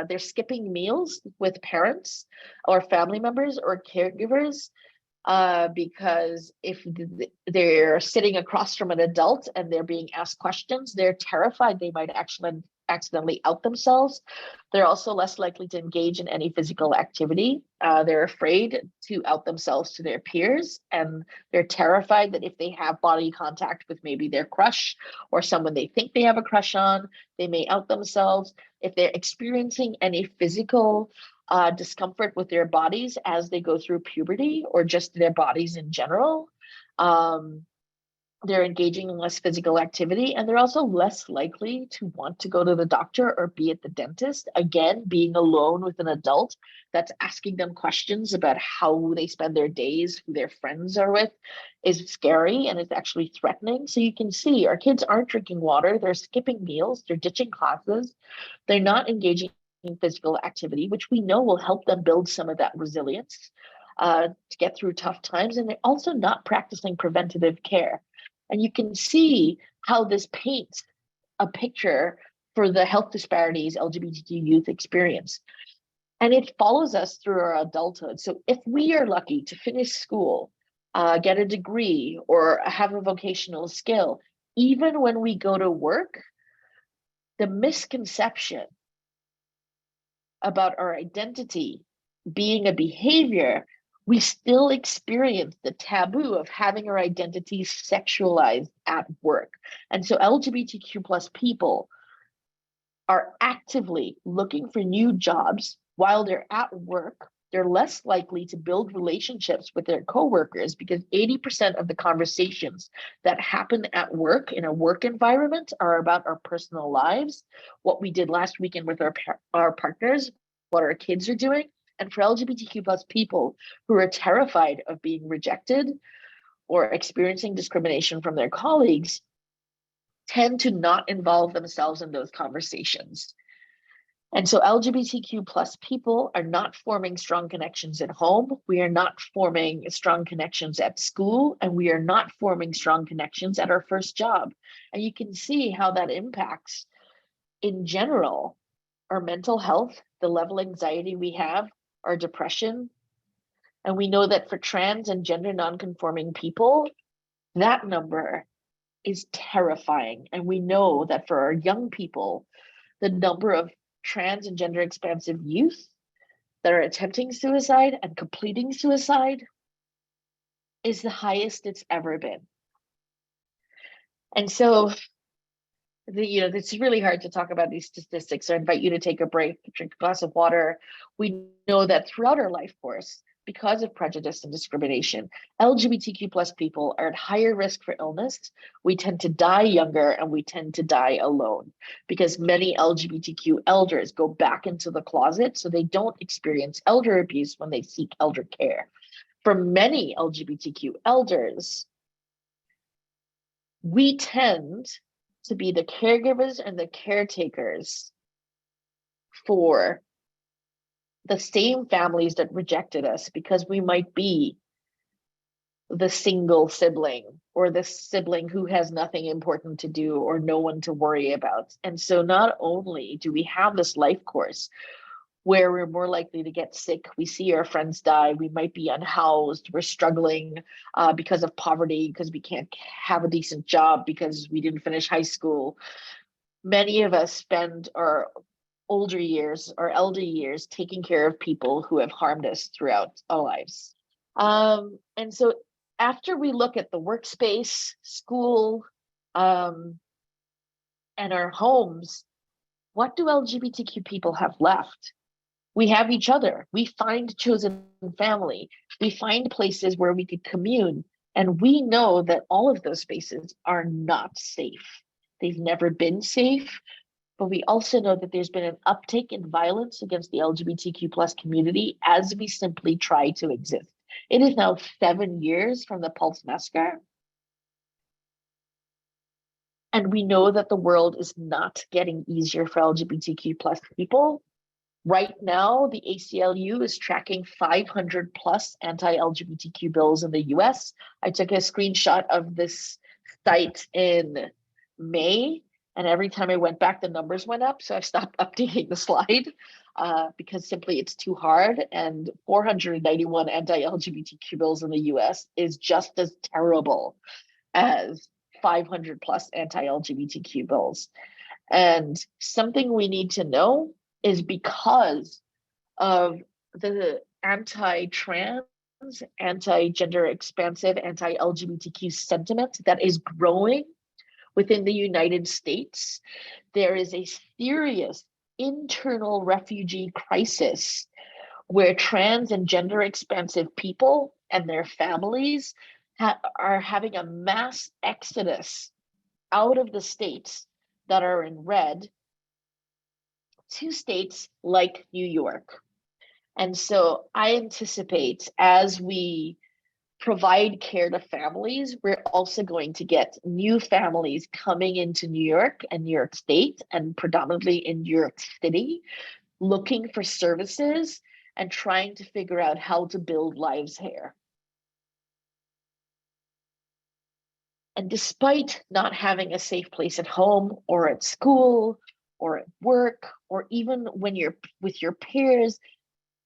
They're skipping meals with parents or family members or caregivers because if they're sitting across from an adult and they're being asked questions, they're terrified they might actually accidentally out themselves. They're also less likely to engage in any physical activity. They're afraid to out themselves to their peers, and they're terrified that if they have body contact with maybe their crush or someone they think they have a crush on, they may out themselves. If they're experiencing any physical discomfort with their bodies as they go through puberty or just their bodies in general, They're engaging in less physical activity, and they're also less likely to want to go to the doctor or be at the dentist. Again, being alone with an adult that's asking them questions about how they spend their days, who their friends are with, is scary and it's actually threatening. So you can see our kids aren't drinking water, they're skipping meals, they're ditching classes, they're not engaging in physical activity, which we know will help them build some of that resilience to get through tough times. And they're also not practicing preventative care. And you can see how this paints a picture for the health disparities LGBTQ youth experience. And it follows us through our adulthood. So if we are lucky to finish school, get a degree, or have a vocational skill, even when we go to work, the misconception about our identity being a behavior, we still experience the taboo of having our identity sexualized at work. And so LGBTQ plus people are actively looking for new jobs while they're at work. They're less likely to build relationships with their coworkers because 80% of the conversations that happen at work in a work environment are about our personal lives, what we did last weekend with our partners, what our kids are doing. And for LGBTQ plus people who are terrified of being rejected or experiencing discrimination from their colleagues, tend to not involve themselves in those conversations. And so LGBTQ plus people are not forming strong connections at home. We are not forming strong connections at school, and we are not forming strong connections at our first job. And you can see how that impacts, in general, our mental health, the level of anxiety we have, our depression. And we know that for trans and gender nonconforming people, that number is terrifying. And we know that for our young people, the number of trans and gender expansive youth that are attempting suicide and completing suicide is the highest it's ever been. And so, it's really hard to talk about these statistics. So I invite you to take a break, drink a glass of water. We know that throughout our life course, because of prejudice and discrimination, LGBTQ plus people are at higher risk for illness. We tend to die younger and we tend to die alone because many LGBTQ elders go back into the closet so they don't experience elder abuse when they seek elder care. For many LGBTQ elders, we tend to be the caregivers and the caretakers for the same families that rejected us because we might be the single sibling or the sibling who has nothing important to do or no one to worry about. And so not only do we have this life course where we're more likely to get sick, we see our friends die, we might be unhoused, we're struggling because of poverty, because we can't have a decent job, because we didn't finish high school. Many of us spend our older years or elder years taking care of people who have harmed us throughout our lives. And so after we look at the workspace, school, and our homes, what do LGBTQ people have left? We have each other. We find chosen family. We find places where we could commune. And we know that all of those spaces are not safe. They've never been safe. But we also know that there's been an uptick in violence against the LGBTQ plus community as we simply try to exist. It is now 7 years from the Pulse massacre. And we know that the world is not getting easier for LGBTQ plus people. Right now, the ACLU is tracking 500 plus anti-LGBTQ bills in the US. I took a screenshot of this site in May, and every time I went back, the numbers went up. So I've stopped updating the slide because simply it's too hard. And 491 anti-LGBTQ bills in the US is just as terrible as 500 plus anti-LGBTQ bills. And something we need to know is because of the anti-trans, anti-gender expansive, anti-LGBTQ sentiment that is growing within the United States, there is a serious internal refugee crisis where trans and gender expansive people and their families are having a mass exodus out of the states that are in red to states like New York. And so I anticipate as we provide care to families, we're also going to get new families coming into New York and New York State, and predominantly in New York City, looking for services and trying to figure out how to build lives here. And despite not having a safe place at home or at school or at work, or even when you're with your peers,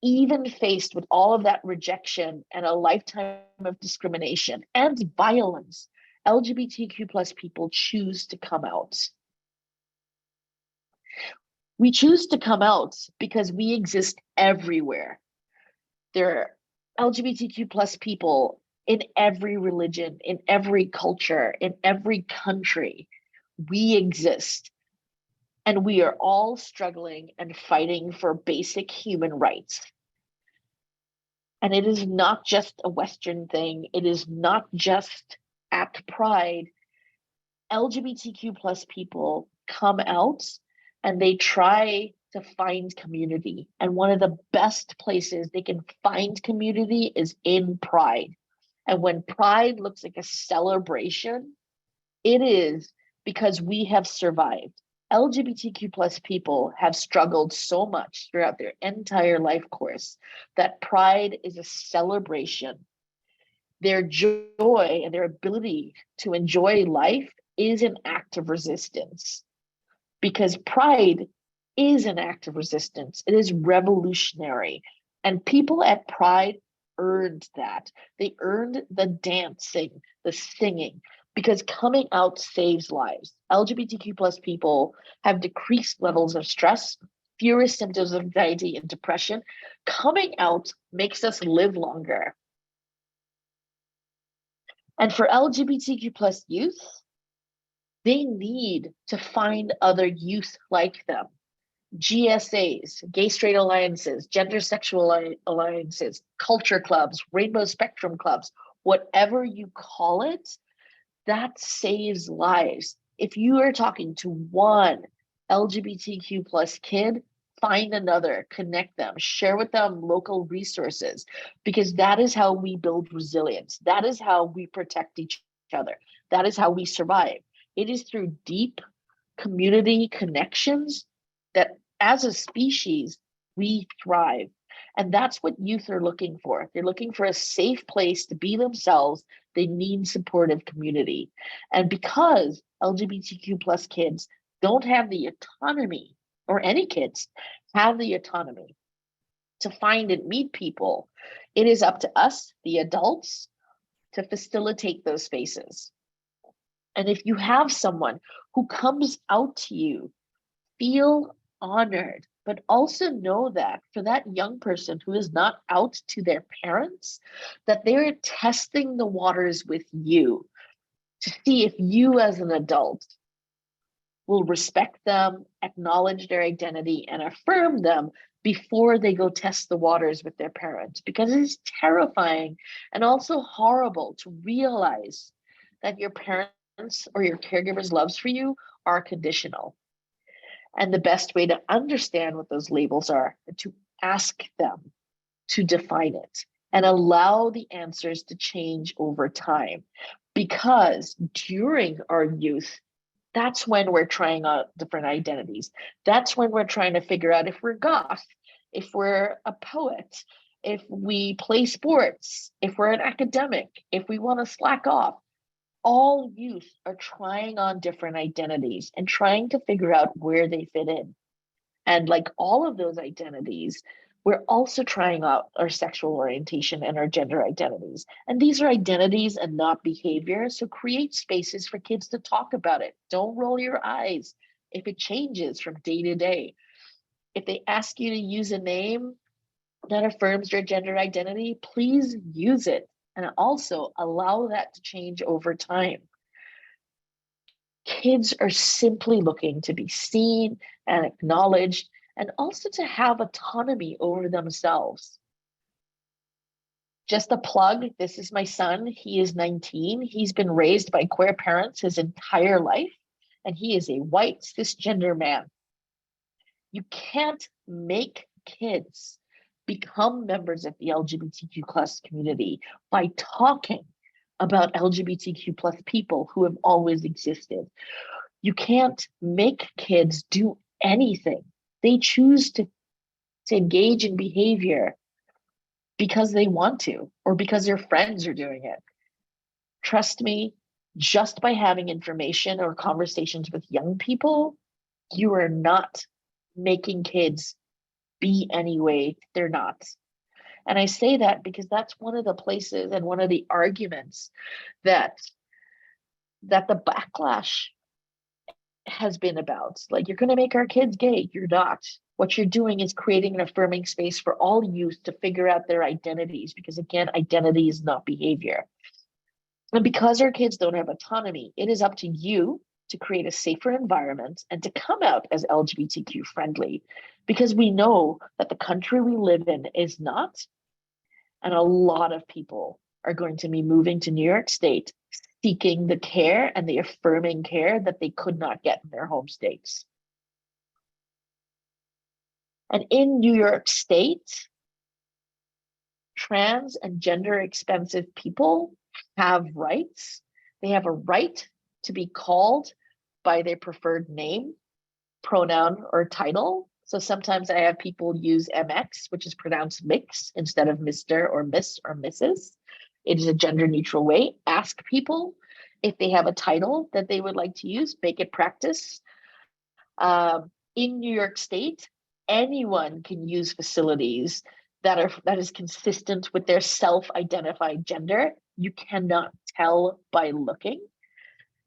even faced with all of that rejection and a lifetime of discrimination and violence, LGBTQ plus people choose to come out. We choose to come out because we exist everywhere. There are LGBTQ plus people in every religion, in every culture, in every country. We exist. And we are all struggling and fighting for basic human rights. And it is not just a Western thing. It is not just at Pride. LGBTQ plus people come out and they try to find community. And one of the best places they can find community is in Pride. And when Pride looks like a celebration, it is because we have survived. LGBTQ plus people have struggled so much throughout their entire life course that Pride is a celebration. Their joy and their ability to enjoy life is an act of resistance, because Pride is an act of resistance. It is revolutionary. And people at Pride earned that. They earned the dancing, the singing, because coming out saves lives. LGBTQ plus people have decreased levels of stress, fewer symptoms of anxiety and depression. Coming out makes us live longer. And for LGBTQ plus youth, they need to find other youth like them. GSAs, gay straight alliances, gender sexual alliances, culture clubs, rainbow spectrum clubs, whatever you call it, that saves lives. If you are talking to one LGBTQ plus kid, find another, connect them, share with them local resources, because that is how we build resilience. That is how we protect each other. That is how we survive. It is through deep community connections that as a species, we thrive. And that's what youth are looking for. They're looking for a safe place to be themselves. They need supportive community. And because LGBTQ plus kids don't have the autonomy, or any kids have the autonomy to find and meet people, it is up to us, the adults, to facilitate those spaces. And if you have someone who comes out to you, feel honored, but also know that for that young person who is not out to their parents, that they're testing the waters with you to see if you as an adult will respect them, acknowledge their identity, and affirm them before they go test the waters with their parents. Because it is terrifying and also horrible to realize that your parents or your caregiver's loves for you are conditional. And the best way to understand what those labels are, to ask them to define it and allow the answers to change over time. Because during our youth, that's when we're trying out different identities. That's when we're trying to figure out if we're goth, if we're a poet, if we play sports, if we're an academic, if we want to slack off. All youth are trying on different identities and trying to figure out where they fit in. And like all of those identities, we're also trying out our sexual orientation and our gender identities. And these are identities and not behavior. So create spaces for kids to talk about it. Don't roll your eyes if it changes from day to day. If they ask you to use a name that affirms their gender identity, please use it. And also allow that to change over time. Kids are simply looking to be seen and acknowledged, and also to have autonomy over themselves. Just a plug, this is my son. He is 19. He's been raised by queer parents his entire life, and he is a white cisgender man. You can't make kids become members of the LGBTQ plus community by talking about LGBTQ plus people who have always existed. You can't make kids do anything. They choose to engage in behavior because they want to or because their friends are doing it. Trust me, just by having information or conversations with young people, you are not making kids be any way they're not. And I say that because that's one of the places and one of the arguments that the backlash has been about. Like, you're going to make our kids gay. You're not. What you're doing is creating an affirming space for all youth to figure out their identities, because again, identity is not behavior. And because our kids don't have autonomy, it is up to you to create a safer environment and to come out as LGBTQ friendly, because we know that the country we live in is not. And a lot of people are going to be moving to New York State seeking the care and the affirming care that they could not get in their home states. And in New York State, trans and gender expansive people have rights. They have a right to be called by their preferred name, pronoun, or title. So sometimes I have people use MX, which is pronounced mix, instead of Mr. or Miss or Mrs. It is a gender neutral way. Ask people if they have a title that they would like to use, make it practice. In New York State, anyone can use facilities that is consistent with their self-identified gender. You cannot tell by looking.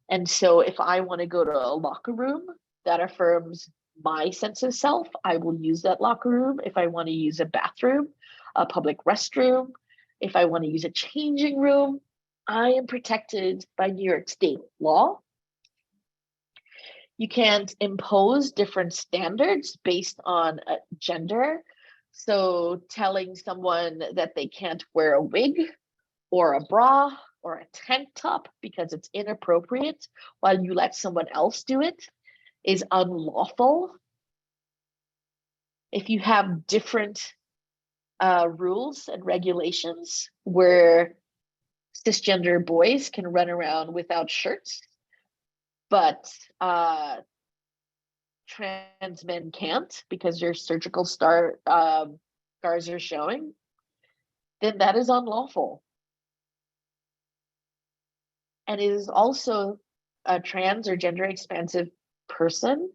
And so if I want to go to a locker room that affirms my sense of self, I will use that locker room. If I want to use a bathroom, a public restroom, if I want to use a changing room, I am protected by New York State law. You can't impose different standards based on gender. So telling someone that they can't wear a wig or a bra or a tank top because it's inappropriate while you let someone else do it is unlawful. If you have different rules and regulations where cisgender boys can run around without shirts, but trans men can't because their surgical scars are showing, then that is unlawful. And it is also a trans or gender expansive person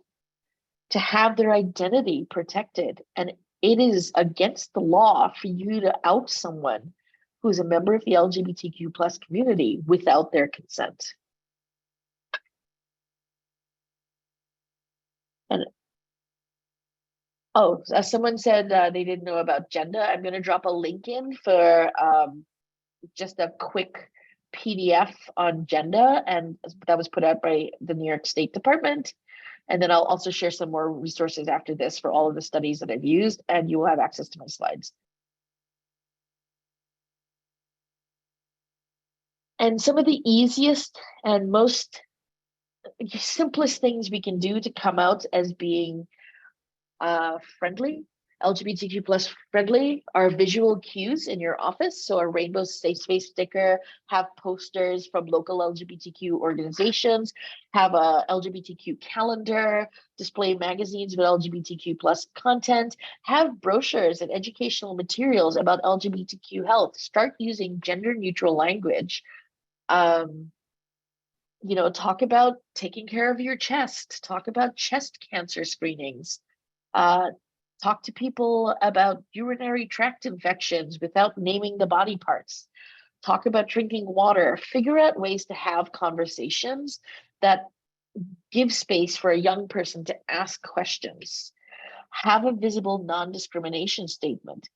to have their identity protected. And it is against the law for you to out someone who's a member of the LGBTQ plus community without their consent. And as someone said they didn't know about gender, I'm going to drop a link in for just a quick PDF on gender, and that was put out by the New York State Department. And then I'll also share some more resources after this for all of the studies that I've used, and you will have access to my slides. And some of the easiest and most simplest things we can do to come out as being friendly, LGBTQ plus friendly, are visual cues in your office. So a rainbow safe space sticker, have posters from local LGBTQ organizations, have a LGBTQ calendar, display magazines with LGBTQ plus content, have brochures and educational materials about LGBTQ health. Start using gender neutral language. Talk about taking care of your chest, talk about chest cancer screenings, talk to people about urinary tract infections without naming the body parts. Talk about drinking water. Figure out ways to have conversations that give space for a young person to ask questions. Have a visible non-discrimination statement.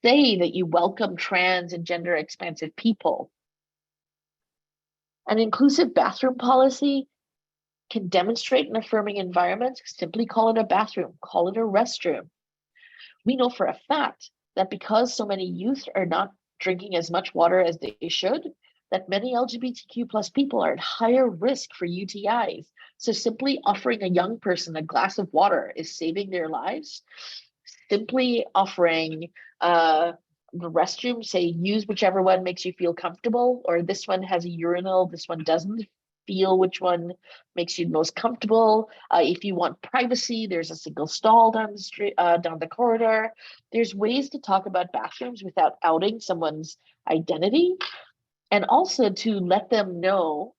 Say that you welcome trans and gender expansive people. An inclusive bathroom policy can demonstrate an affirming environment. Simply call it a bathroom, call it a restroom. We know for a fact that because so many youth are not drinking as much water as they should, that many LGBTQ plus people are at higher risk for UTIs. So simply offering a young person a glass of water is saving their lives. Simply offering the restroom, say use whichever one makes you feel comfortable, or this one has a urinal, this one doesn't. Feel which one makes you most comfortable. If you want privacy, there's a single stall down the street, down the corridor. There's ways to talk about bathrooms without outing someone's identity, and also to let them know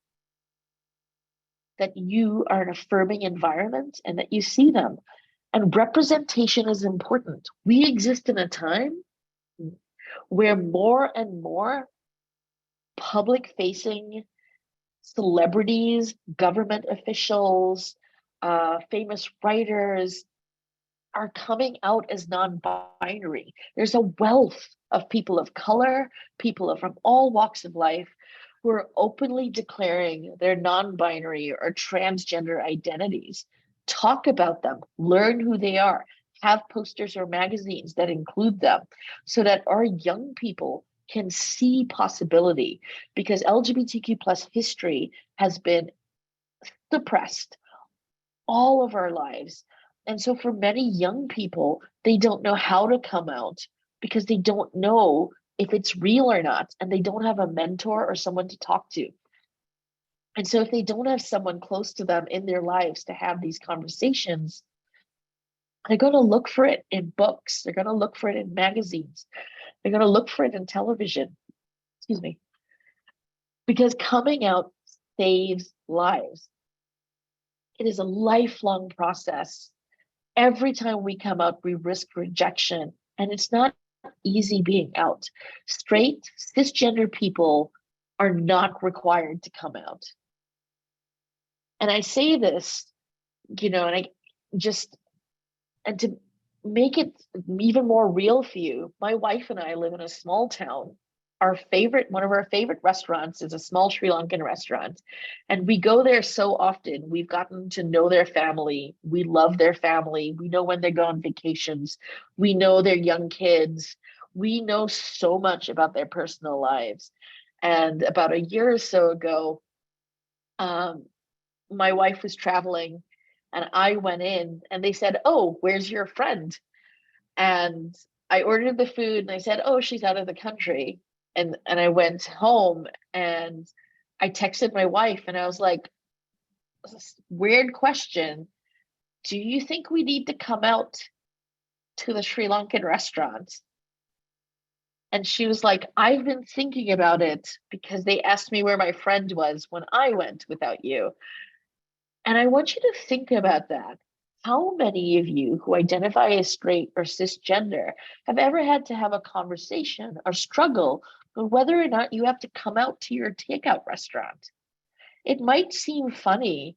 that you are an affirming environment and that you see them. And representation is important. We exist in a time where more and more public facing celebrities, government officials, famous writers are coming out as non-binary. There's a wealth of people of color, people from all walks of life who are openly declaring their non-binary or transgender identities. Talk about them, learn who they are, have posters or magazines that include them so that our young people can see possibility, because LGBTQ plus history has been suppressed all of our lives. And so for many young people, they don't know how to come out because they don't know if it's real or not, and they don't have a mentor or someone to talk to. And so if they don't have someone close to them in their lives to have these conversations, they're going to look for it in books. They're going to look for it in magazines. They're going to look for it in television. Excuse me. Because coming out saves lives. It is a lifelong process. Every time we come out, we risk rejection, and it's not easy being out. Straight, cisgender people are not required to come out. And I say this, and and to make it even more real for you, my wife and I live in a small town. One of our favorite restaurants is a small Sri Lankan restaurant. And we go there so often. We've gotten to know their family. We love their family. We know when they go on vacations. We know their young kids. We know so much about their personal lives. And about a year or so ago, my wife was traveling and I went in and they said, "Oh, where's your friend?" And I ordered the food and I said, "Oh, she's out of the country." And I went home and I texted my wife and I was like, "Weird question. Do you think we need to come out to the Sri Lankan restaurant?" And she was like, "I've been thinking about it because they asked me where my friend was when I went without you." And I want you to think about that. How many of you who identify as straight or cisgender have ever had to have a conversation or struggle with whether or not you have to come out to your takeout restaurant? It might seem funny,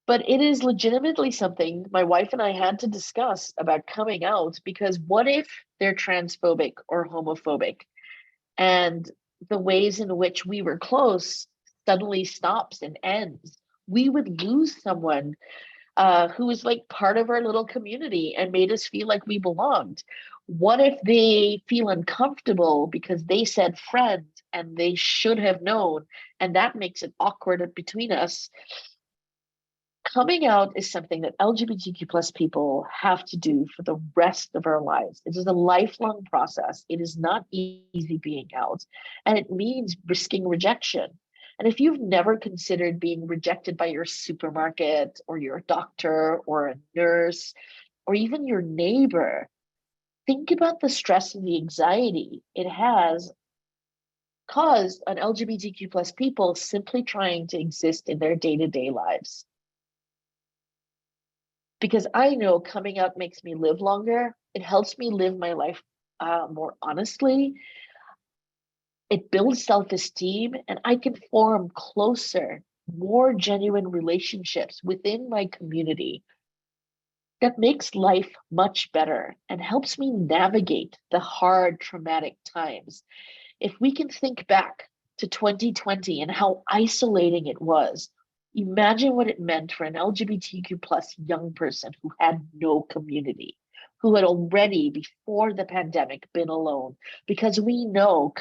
but it is legitimately something my wife and I had to discuss about coming out, because what if they're transphobic or homophobic and the ways in which we were close suddenly stops and ends? We would lose someone who was like part of our little community and made us feel like we belonged. What if they feel uncomfortable because they said friend and they should have known, and that makes it awkward between us? Coming out is something that LGBTQ plus people have to do for the rest of our lives. It is a lifelong process. It is not easy being out, and it means risking rejection. And if you've never considered being rejected by your supermarket or your doctor or a nurse or even your neighbor, think about the stress and the anxiety it has caused on LGBTQ plus people simply trying to exist in their day-to-day lives. Because I know coming out makes me live longer. It helps me live my life more honestly. It builds self-esteem, and I can form closer, more genuine relationships within my community that makes life much better and helps me navigate the hard, traumatic times. If we can think back to 2020 and how isolating it was, imagine what it meant for an LGBTQ plus young person who had no community, who had already, before the pandemic, been alone, because we know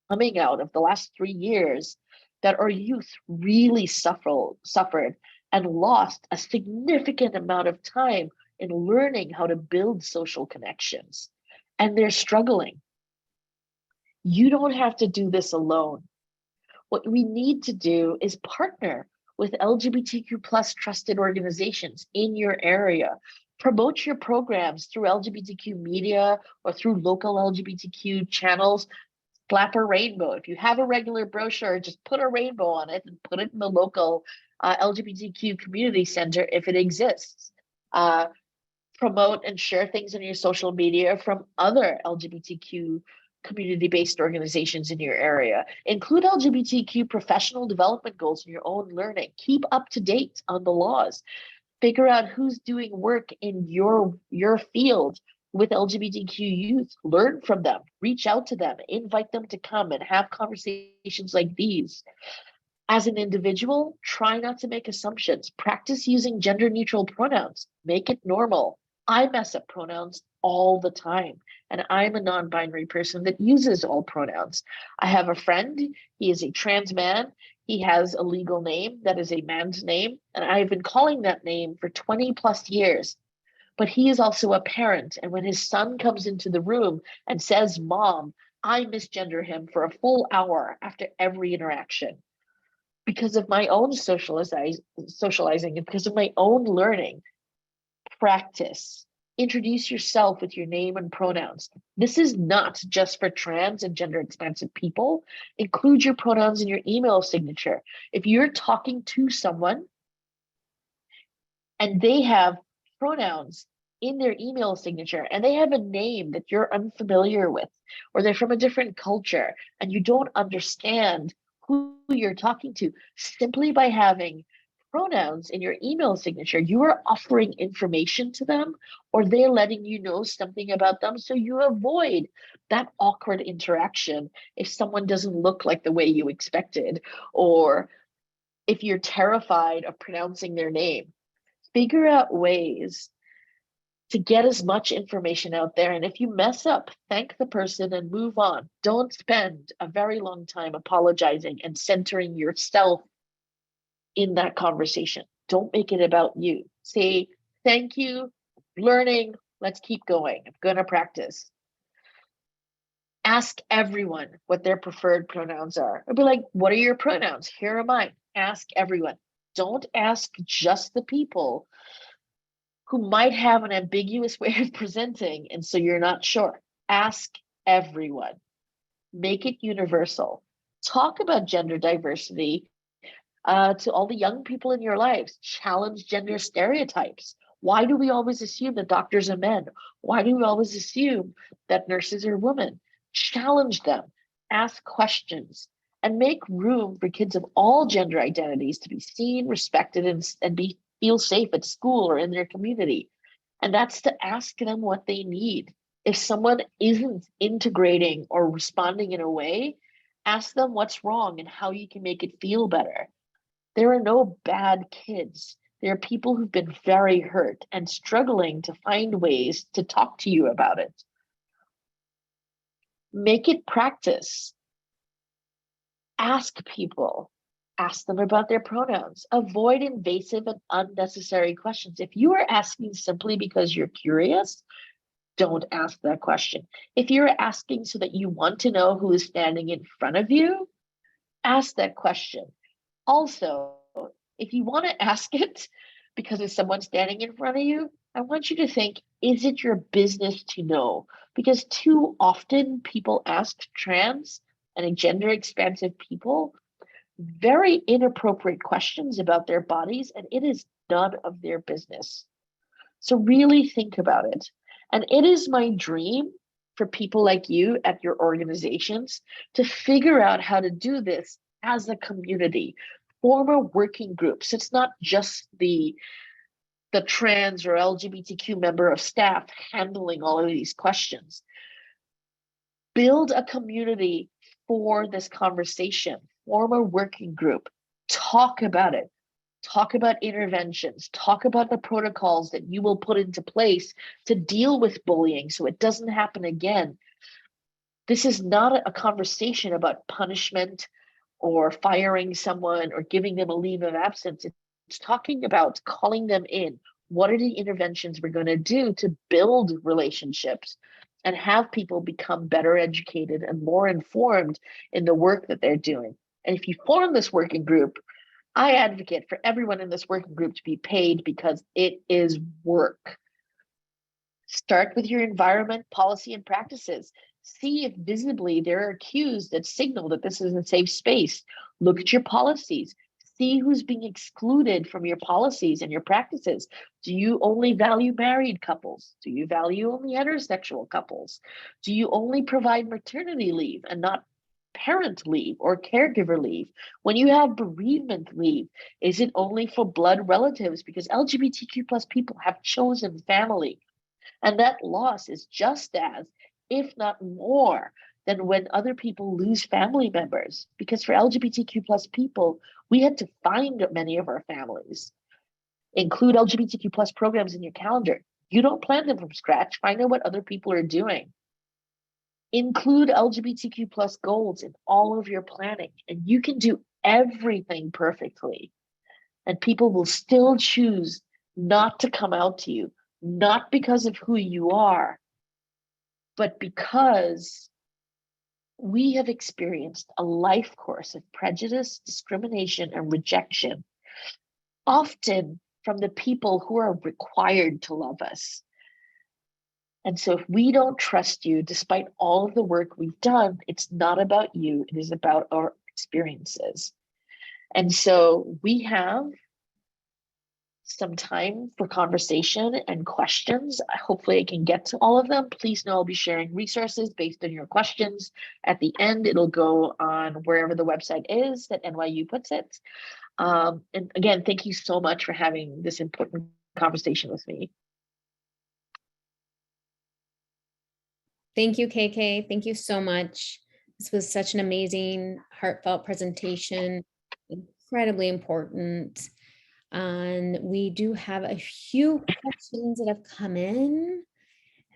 coming out of the last 3 years that our youth really suffered and lost a significant amount of time in learning how to build social connections. And they're struggling. You don't have to do this alone. What we need to do is partner with LGBTQ plus trusted organizations in your area. Promote your programs through LGBTQ media or through local LGBTQ channels. Slap a rainbow. If you have a regular brochure, just put a rainbow on it and put it in the local LGBTQ community center if it exists. Promote and share things in your social media from other LGBTQ community-based organizations in your area. Include LGBTQ professional development goals in your own learning. Keep up to date on the laws. Figure out who's doing work in your field with LGBTQ youth. Learn from them, reach out to them, invite them to come and have conversations like these. As an individual, try not to make assumptions. Practice using gender neutral pronouns. Make it normal. I mess up pronouns all the time, and I'm a non-binary person that uses all pronouns. I have a friend, he is a trans man. He has a legal name that is a man's name, and I've been calling that name for 20 plus years. But he is also a parent, and when his son comes into the room and says, "Mom," I misgender him for a full hour after every interaction because of my own socializing and because of my own learning. Practice. Introduce yourself with your name and pronouns. This is not just for trans and gender expansive people. Include your pronouns in your email signature. If you're talking to someone and they have pronouns in their email signature and they have a name that you're unfamiliar with, or they're from a different culture and you don't understand who you're talking to, simply by having pronouns in your email signature, you are offering information to them, or they're letting you know something about them, so you avoid that awkward interaction if someone doesn't look like the way you expected, or if you're terrified of pronouncing their name. Figure out ways to get as much information out there. And if you mess up, thank the person and move on. Don't spend a very long time apologizing and centering yourself in that conversation. Don't make it about you. Say, "Thank you, learning, let's keep going. I'm going to practice." Ask everyone what their preferred pronouns are. I'd be like, "What are your pronouns? Here are mine." Ask everyone. Don't ask just the people who might have an ambiguous way of presenting, and so you're not sure. Ask everyone. Make it universal. Talk about gender diversity to all the young people in your lives. Challenge gender stereotypes. Why do we always assume that doctors are men? Why do we always assume that nurses are women? Challenge them. Ask questions. And make room for kids of all gender identities to be seen, respected, and feel safe at school or in their community. And that's to ask them what they need. If someone isn't integrating or responding in a way, ask them what's wrong and how you can make it feel better. There are no bad kids. There are people who've been very hurt and struggling to find ways to talk to you about it. Make it practice. Ask people. Ask them about their pronouns. Avoid invasive and unnecessary questions. If you are asking simply because you're curious, don't ask that question. If you're asking so that you want to know who is standing in front of you, ask that question. Also, if you want to ask it because there's someone standing in front of you, I want you to think, is it your business to know? Because too often people ask trans and gender expansive people very inappropriate questions about their bodies, and it is none of their business. So really think about it. And it is my dream for people like you at your organizations to figure out how to do this as a community. Form a working groups. It's not just the trans or LGBTQ member of staff handling all of these questions. Build a community for this conversation. Form a working group. Talk about it. talk about interventions, talk about the protocols that you will put into place to deal with bullying so it doesn't happen again. This is not a conversation about punishment or firing someone or giving them a leave of absence. It's talking about calling them in. What are the interventions we're going to do to build relationships and have people become better educated and more informed in the work that they're doing? And if you form this working group, I advocate for everyone in this working group to be paid because it is work. Start with your environment, policy, and practices. See if visibly there are cues that signal that this is a safe space. Look at your policies. See who's being excluded from your policies and your practices. Do you only value married couples? Do you value only heterosexual couples? Do you only provide maternity leave and not parent leave or caregiver leave? When you have bereavement leave, is it only for blood relatives? Because LGBTQ plus people have chosen family. And that loss is just as, if not more, than when other people lose family members. Because for LGBTQ plus people, we had to find many of our families. Include LGBTQ plus programs in your calendar. You don't plan them from scratch. Find out what other people are doing. Include LGBTQ plus goals in all of your planning. And you can do everything perfectly. And people will still choose not to come out to you, not because of who you are, but because we have experienced a life course of prejudice, discrimination, and rejection, often from the people who are required to love us. And so if we don't trust you, despite all of the work we've done, it's not about you, it is about our experiences. And so we have some time for conversation and questions. Hopefully I can get to all of them. Please know I'll be sharing resources based on your questions. At the end, it'll go on wherever the website is that NYU puts it. And again, thank you so much for having this important conversation with me. Thank you, KK. Thank you so much. This was such an amazing, heartfelt presentation, incredibly important. And we do have a few questions that have come in.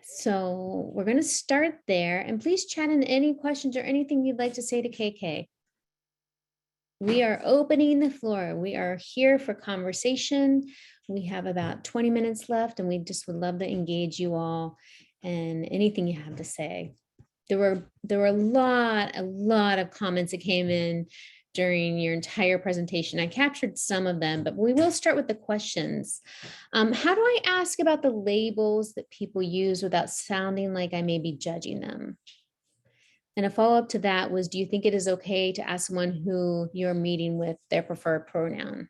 So we're going to start there. And please chat in any questions or anything you'd like to say to KK. We are opening the floor. We are here for conversation. We have about 20 minutes left, and we just would love to engage you all and anything you have to say. There were a lot of comments that came in during your entire presentation. I captured some of them, but we will start with the questions. How do I ask about the labels that people use without sounding like I may be judging them? And a follow-up to that was, do you think it is okay to ask someone who you're meeting with their preferred pronoun?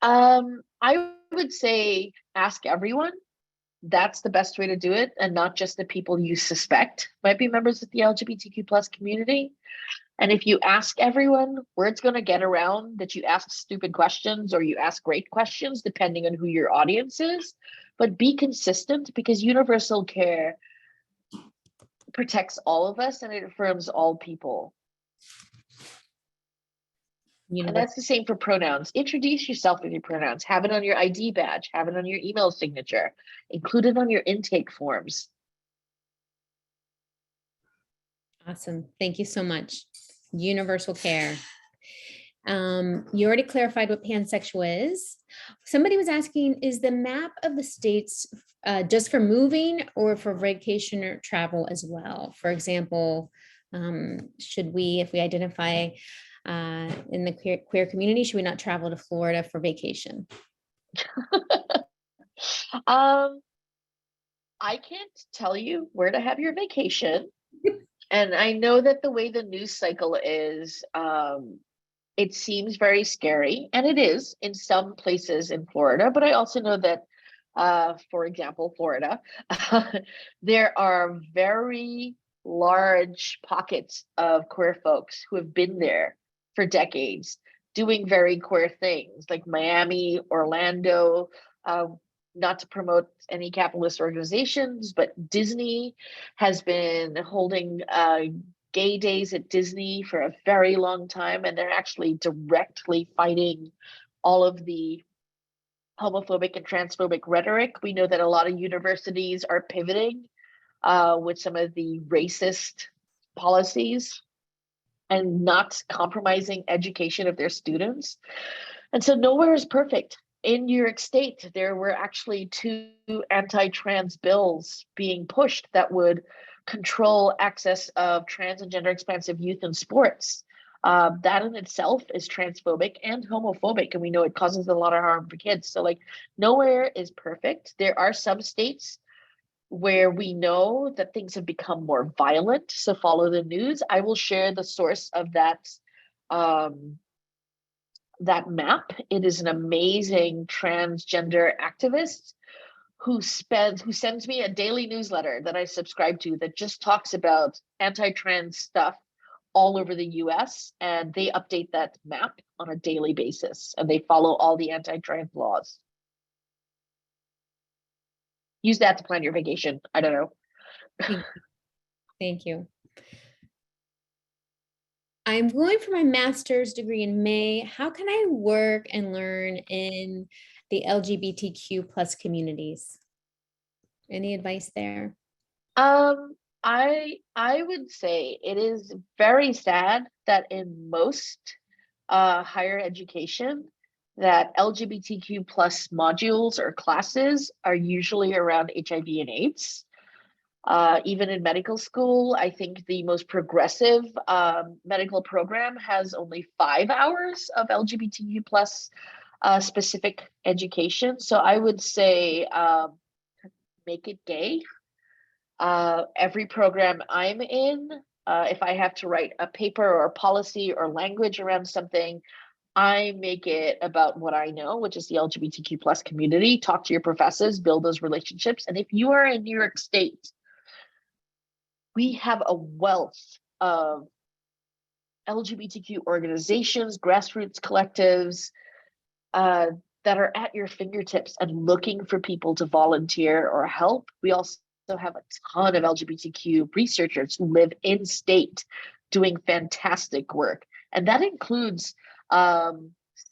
I would say ask everyone. That's the best way to do it, and not just the people you suspect might be members of the LGBTQ plus community. And if you ask everyone, word's going to get around that you ask stupid questions or you ask great questions, depending on who your audience is. But be consistent, because universal care protects all of us and it affirms all people. And that's the same for pronouns. Introduce yourself with your pronouns. Have it on your ID badge. Have it on your email signature. Include it on your intake forms. Awesome. Thank you so much. Universal care. You already clarified what pansexual is. Somebody was asking, is the map of the states just for moving or for vacation or travel as well? For example, should we, if we identify in the queer community, should we not travel to Florida for vacation? I can't tell you where to have your vacation. And I know that the way the news cycle is, it seems very scary, and it is in some places in Florida, but I also know that, for example, Florida, there are very large pockets of queer folks who have been there for decades doing very queer things, like Miami, Orlando, not to promote any capitalist organizations, but Disney has been holding gay days at Disney for a very long time, and they're actually directly fighting all of the homophobic and transphobic rhetoric. We know that a lot of universities are pivoting with some of the racist policies and not compromising education of their students. And so nowhere is perfect. In New York State, there were actually 2 anti-trans bills being pushed that would control access of trans and gender expansive youth in sports. That in itself is transphobic and homophobic, and we know it causes a lot of harm for kids. So like nowhere is perfect. There are some states where we know that things have become more violent. So follow the news. I will share the source of that map. It is an amazing transgender activist who sends me a daily newsletter that I subscribe to that just talks about anti-trans stuff all over the US, and they update that map on a daily basis, and they follow all the anti-trans laws. Use that to plan your vacation. I don't know. Thank you. I'm going for my master's degree in May. How can I work and learn in the LGBTQ plus communities? Any advice there? I would say it is very sad that in most higher education, that LGBTQ plus modules or classes are usually around HIV and AIDS. Even in medical school, I think the most progressive medical program has only 5 hours of LGBTQ plus specific education. So I would say make it gay. Every program I'm in, if I have to write a paper or a policy or language around something, I make it about what I know, which is the LGBTQ plus community. Talk to your professors, build those relationships. And if you are in New York State, we have a wealth of LGBTQ organizations, grassroots collectives that are at your fingertips and looking for people to volunteer or help. We also have a ton of LGBTQ researchers who live in state doing fantastic work. And that includes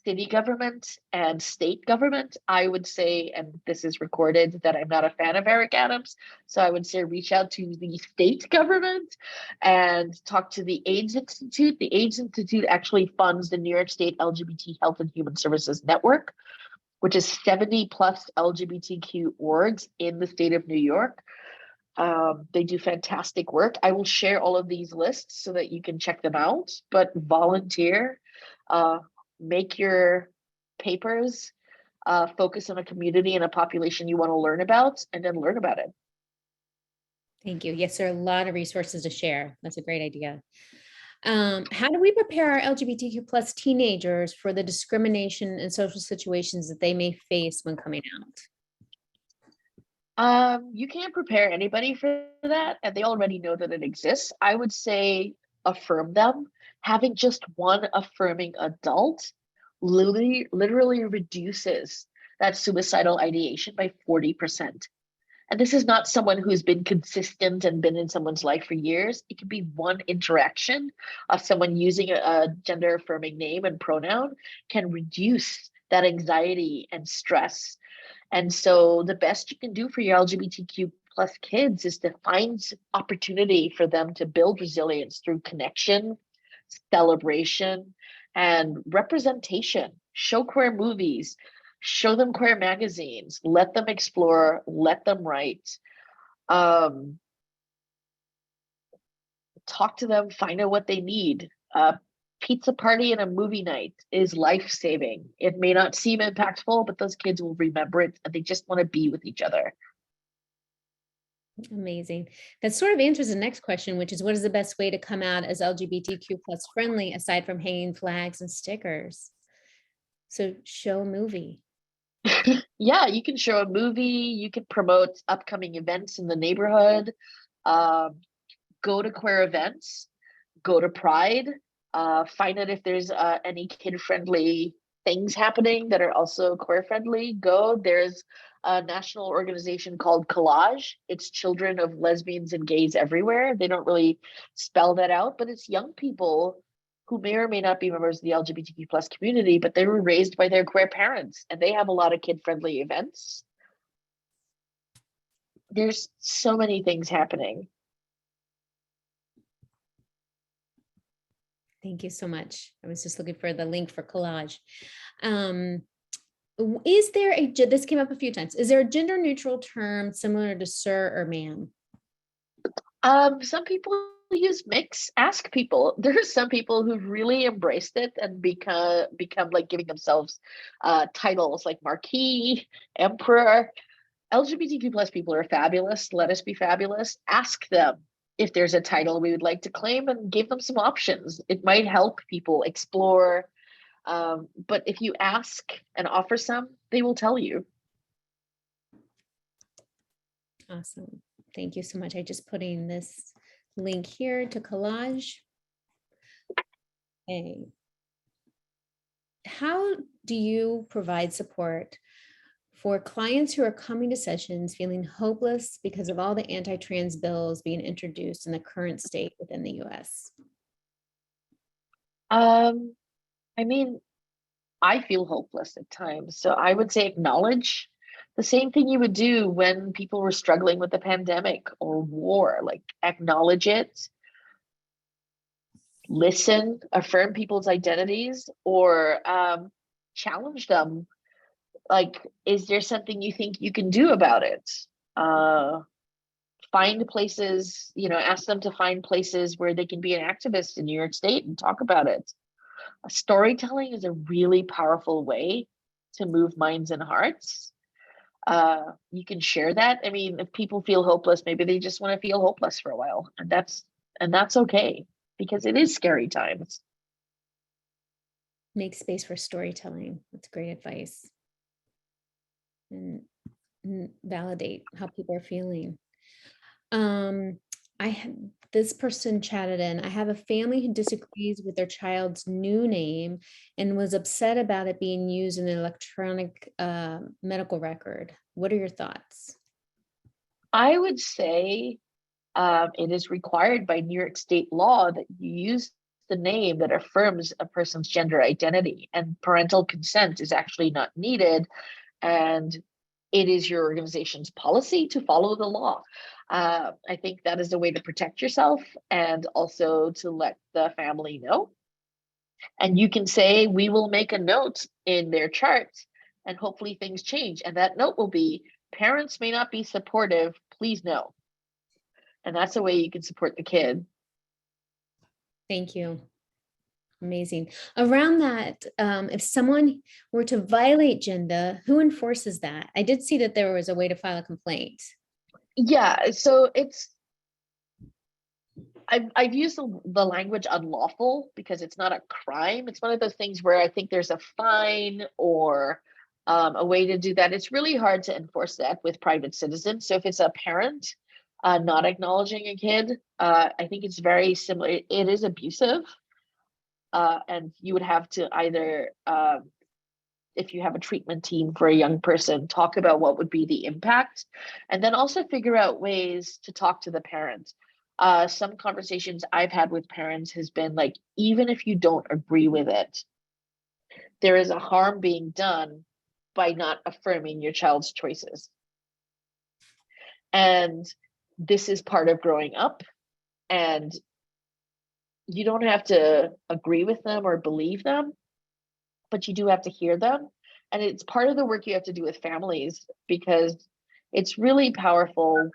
city government and state government. I would say, and this is recorded, that I'm not a fan of Eric Adams. So I would say reach out to the state government and talk to the AIDS Institute. The AIDS Institute actually funds the New York State LGBT Health and Human Services Network, which is 70 plus LGBTQ orgs in the state of New York. They do fantastic work. I will share all of these lists so that you can check them out, but volunteer, make your papers, focus on a community and a population you want to learn about, and then learn about it. Thank you. Yes, there are a lot of resources to share. That's a great idea. How do we prepare our LGBTQ plus teenagers for the discrimination and social situations that they may face when coming out? You can't prepare anybody for that, and they already know that it exists. I would say affirm them. Having just one affirming adult literally reduces that suicidal ideation by 40%. And this is not someone who's been consistent and been in someone's life for years. It could be one interaction of someone using a gender affirming name and pronoun can reduce that anxiety and stress. And so the best you can do for your LGBTQ plus kids is to find opportunity for them to build resilience through connection, celebration, and representation. Show queer movies, show them queer magazines, let them explore, let them write. Talk to them, find out what they need. Pizza party and a movie night is life-saving. It may not seem impactful, but those kids will remember it and they just want to be with each other. Amazing. That sort of answers the next question, which is what is the best way to come out as LGBTQ plus friendly aside from hanging flags and stickers? So show a movie. Yeah, you can show a movie, you can promote upcoming events in the neighborhood, go to queer events, go to Pride, find out if there's any kid-friendly things happening that are also queer-friendly. Go. There's a national organization called Collage. It's children of lesbians and gays everywhere. They don't really spell that out, but it's young people who may or may not be members of the LGBTQ plus community, but they were raised by their queer parents, and they have a lot of kid-friendly events. There's so many things happening. Thank you so much. I was just looking for the link for Collage. Is there this came up a few times. Is there a gender neutral term similar to sir or ma'am? Some people use mix. Ask people. There are some people who've really embraced it and become like giving themselves titles like Marquis, Emperor. LGBTQ plus people are fabulous. Let us be fabulous. Ask them if there's a title we would like to claim and give them some options. It might help people explore. But if you ask and offer some, they will tell you. Awesome. Thank you so much. I just putting this link here to Collage. Okay. How do you provide support for clients who are coming to sessions feeling hopeless because of all the anti-trans bills being introduced in the current state within the US? I mean, I feel hopeless at times. So I would say acknowledge the same thing you would do when people were struggling with the pandemic or war, like acknowledge it, listen, affirm people's identities, or challenge them. Like, is there something you think you can do about it? Find places, ask them to find places where they can be an activist in New York State and talk about it. Storytelling is a really powerful way to move minds and hearts. You can share that. I mean, if people feel hopeless, maybe they just want to feel hopeless for a while, and that's okay, because it is scary times. Make space for storytelling. That's great advice. And validate how people are feeling. This person chatted in, I have a family who disagrees with their child's new name and was upset about it being used in an electronic medical record. What are your thoughts? I would say it is required by New York state law that you use the name that affirms a person's gender identity, and parental consent is actually not needed. And it is your organization's policy to follow the law. I think that is a way to protect yourself and also to let the family know. And you can say, we will make a note in their chart and hopefully things change. And that note will be, parents may not be supportive, please know. And that's a way you can support the kid. Thank you. Amazing. Around that, if someone were to violate gender, who enforces that? I did see that there was a way to file a complaint. Yeah, so I've used the language unlawful because it's not a crime. It's one of those things where I think there's a fine or a way to do that. It's really hard to enforce that with private citizens. So if it's a parent not acknowledging a kid, I think it's very similar. It is abusive. And you would have to either, if you have a treatment team for a young person, talk about what would be the impact, and then also figure out ways to talk to the parents. Some conversations I've had with parents has been like, even if you don't agree with it, there is a harm being done by not affirming your child's choices. And this is part of growing up, and you don't have to agree with them or believe them, but you do have to hear them. And it's part of the work you have to do with families, because it's really powerful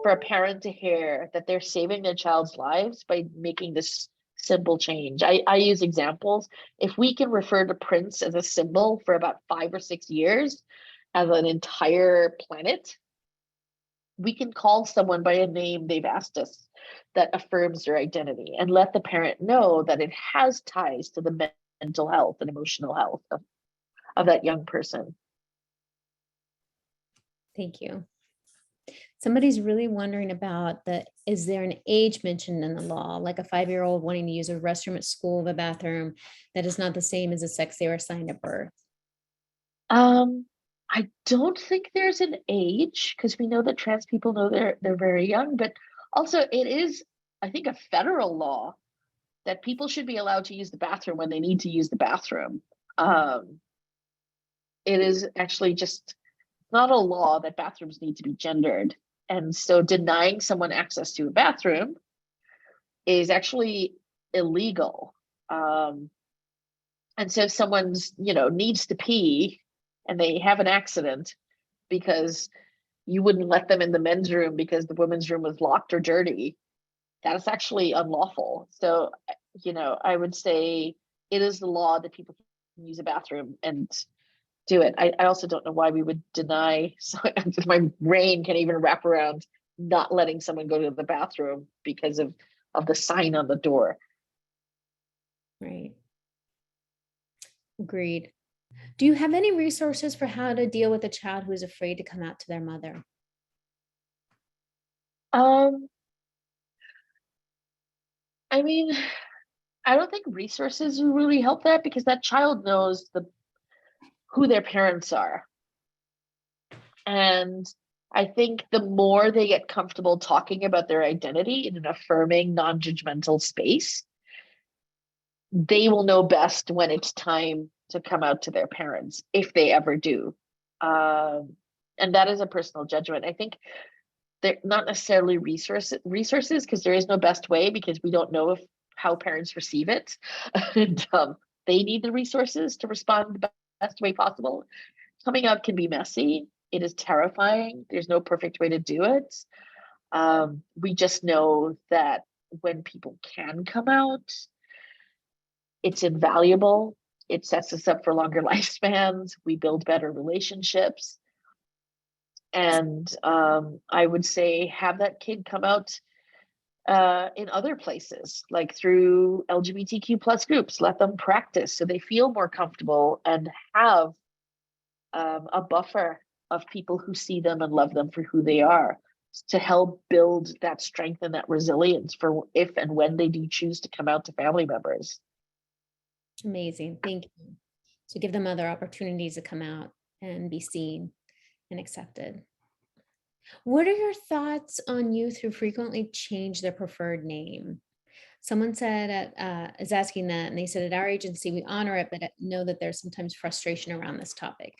for a parent to hear that they're saving their child's lives by making this simple change. I use examples. If we can refer to Prince as a symbol for about 5 or 6 years as an entire planet, we can call someone by a name they've asked us that affirms their identity, and let the parent know that it has ties to the mental health and emotional health of that young person. Thank you. Somebody's really wondering about is there an age mentioned in the law, like a 5-year-old wanting to use a restroom at school, the bathroom, that is not the same as the sex they were assigned at birth? I don't think there's an age, because we know that trans people know they're very young, but also it is, I think, a federal law that people should be allowed to use the bathroom when they need to use the bathroom. Um, it is actually just not a law that bathrooms need to be gendered. And so denying someone access to a bathroom is actually illegal. Um, and so if someone's, needs to pee and they have an accident because you wouldn't let them in the men's room because the women's room was locked or dirty, that is actually unlawful. So, I would say it is the law that people can use a bathroom and do it. I also don't know why we would deny. So my brain can even wrap around not letting someone go to the bathroom because of the sign on the door. Right. Agreed. Do you have any resources for how to deal with a child who is afraid to come out to their mother? Um, I mean, I don't think resources will really help that, because that child knows who their parents are. And I think the more they get comfortable talking about their identity in an affirming, non-judgmental space, they will know best when it's time to come out to their parents, if they ever do. And that is a personal judgment. I think they're not necessarily resources, because there is no best way, because we don't know how parents receive it. And they need the resources to respond the best way possible. Coming out can be messy. It is terrifying. There's no perfect way to do it. We just know that when people can come out, it's invaluable. It sets us up for longer lifespans. We build better relationships. And I would say have that kid come out in other places, like through LGBTQ plus groups. Let them practice so they feel more comfortable and have a buffer of people who see them and love them for who they are, to help build that strength and that resilience for if and when they do choose to come out to family members. Amazing. Thank you. So give them other opportunities to come out and be seen and accepted. What are your thoughts on youth who frequently change their preferred name? Someone said is asking that, and they said at our agency we honor it, but know that there's sometimes frustration around this topic.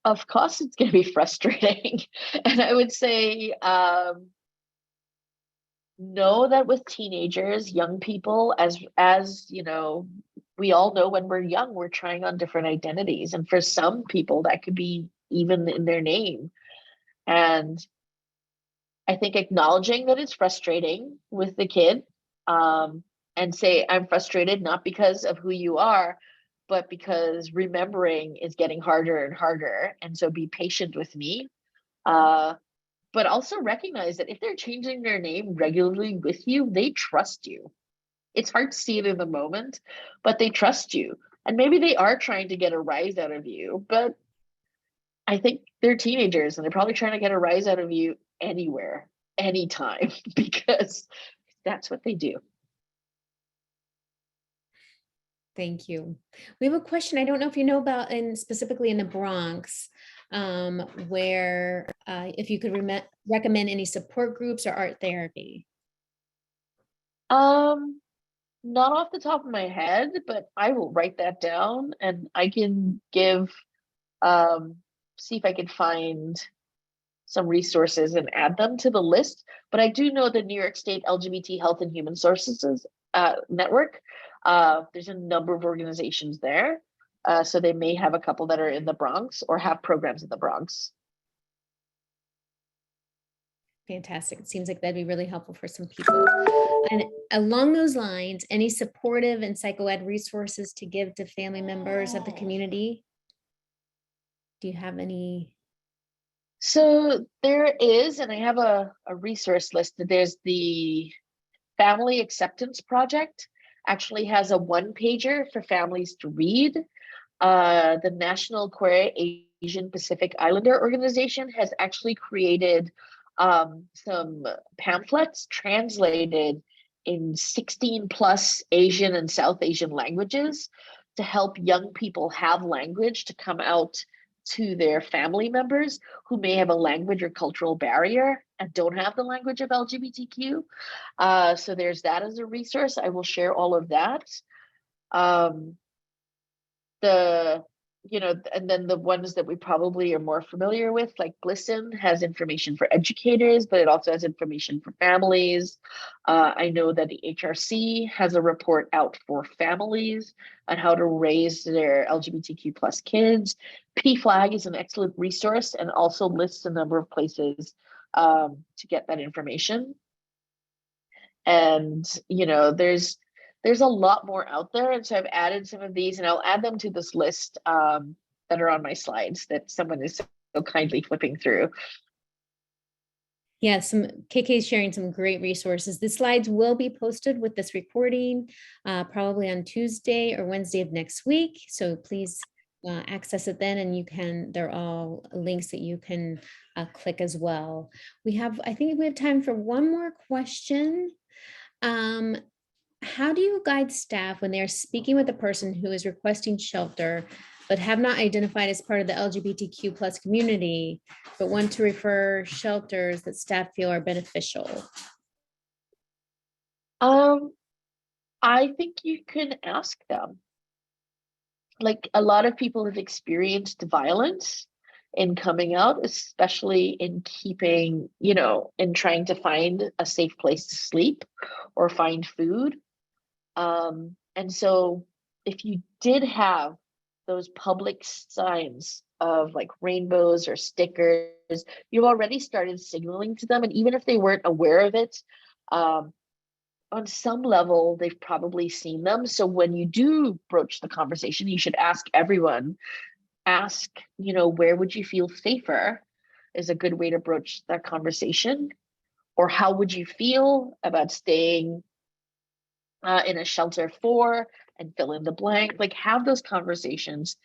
Of course, it's going to be frustrating. And I would say, know that with teenagers, young people, as we all know, when we're young, we're trying on different identities. And for some people, that could be even in their name. And I think acknowledging that it's frustrating with the kid, and say, I'm frustrated not because of who you are, but because remembering is getting harder and harder. And so be patient with me. But also recognize that if they're changing their name regularly with you, they trust you. It's hard to see it in the moment, but they trust you. And maybe they are trying to get a rise out of you, but I think they're teenagers and they're probably trying to get a rise out of you anywhere, anytime, because that's what they do. Thank you. We have a question. I don't know if you know about, and specifically in the Bronx, where if you could recommend any support groups or art therapy. Um, Not off the top of my head, but I will write that down and I can um, see if I can find some resources and add them to the list. But I do know the New York State LGBT Health and Human Services Network. There's a number of organizations there. So they may have a couple that are in the Bronx or have programs in the Bronx. Fantastic. It seems like that'd be really helpful for some people. And along those lines, any supportive and psychoed resources to give to family members of the community? Do you have any? So there is, and I have a resource list. There's the Family Acceptance Project, actually has a one-pager for families to read. The National Queer Asian Pacific Islander Organization has actually created some pamphlets translated in 16 plus Asian and South Asian languages to help young people have language to come out to their family members who may have a language or cultural barrier and don't have the language of LGBTQ. So there's that as a resource. I will share all of that. Um, the and then the ones that we probably are more familiar with, like Glisten, has information for educators, but it also has information for families. I know that the HRC has a report out for families on how to raise their LGBTQ plus kids. PFLAG is an excellent resource and also lists a number of places to get that information. And there's a lot more out there, and so I've added some of these, and I'll add them to this list that are on my slides that someone is so kindly flipping through. Yeah, KK is sharing some great resources. The slides will be posted with this recording probably on Tuesday or Wednesday of next week. So please access it then, and they're all links that you can click as well. I think we have time for one more question. How do you guide staff when they are speaking with a person who is requesting shelter, but have not identified as part of the LGBTQ plus community, but want to refer shelters that staff feel are beneficial? I think you can ask them. Like, a lot of people have experienced violence in coming out, especially in keeping, in trying to find a safe place to sleep or find food. And so if you did have those public signs of like rainbows or stickers, you've already started signaling to them. And even if they weren't aware of it, on some level, they've probably seen them. So when you do broach the conversation, you should ask everyone, where would you feel safer is a good way to broach that conversation. Or how would you feel about staying in a shelter for, and fill in the blank, like have those conversations.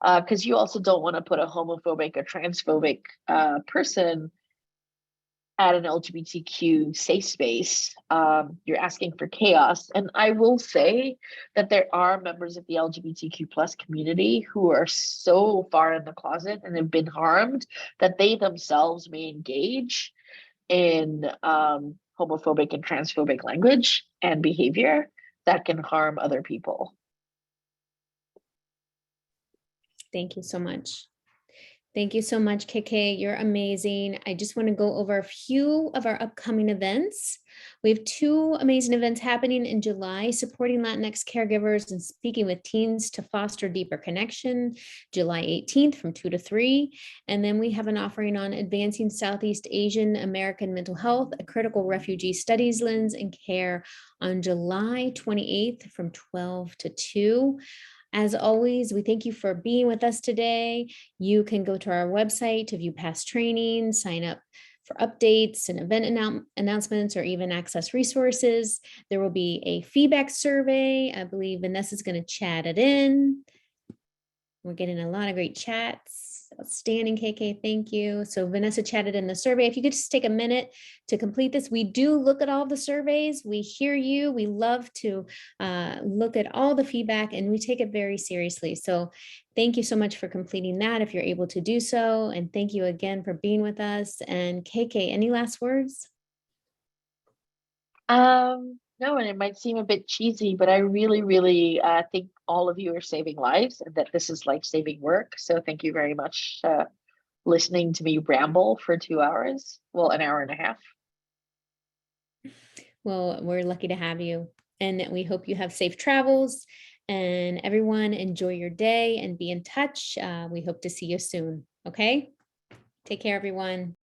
Because you also don't want to put a homophobic or transphobic person at an LGBTQ safe space. You're asking for chaos. And I will say that there are members of the LGBTQ plus community who are so far in the closet and have been harmed that they themselves may engage in homophobic and transphobic language and behavior that can harm other people. Thank you so much. Thank you so much, KK. You're amazing. I just want to go over a few of our upcoming events. We have 2 amazing events happening in July: supporting Latinx caregivers and speaking with teens to foster deeper connection, July 18th from 2 to 3. And then we have an offering on advancing Southeast Asian American mental health, a critical refugee studies lens and care, on July 28th from 12 to 2. As always, we thank you for being with us today. You can go to our website to view past training, sign up for updates and event announcements, or even access resources. There will be a feedback survey. I believe Vanessa's going to chat it in. We're getting a lot of great chats. Outstanding, KK. Thank you. So Vanessa chatted in the survey. If you could just take a minute to complete this. We do look at all the surveys. We hear you. We love to look at all the feedback, and we take it very seriously. So thank you so much for completing that if you're able to do so. And thank you again for being with us. And KK, any last words? No, and it might seem a bit cheesy, but I really, really think all of you are saving lives and that this is life-saving work. So thank you very much listening to me ramble for 2 hours. Well, an hour and a half. Well, we're lucky to have you. And we hope you have safe travels. And everyone, enjoy your day and be in touch. We hope to see you soon. Okay? Take care, everyone.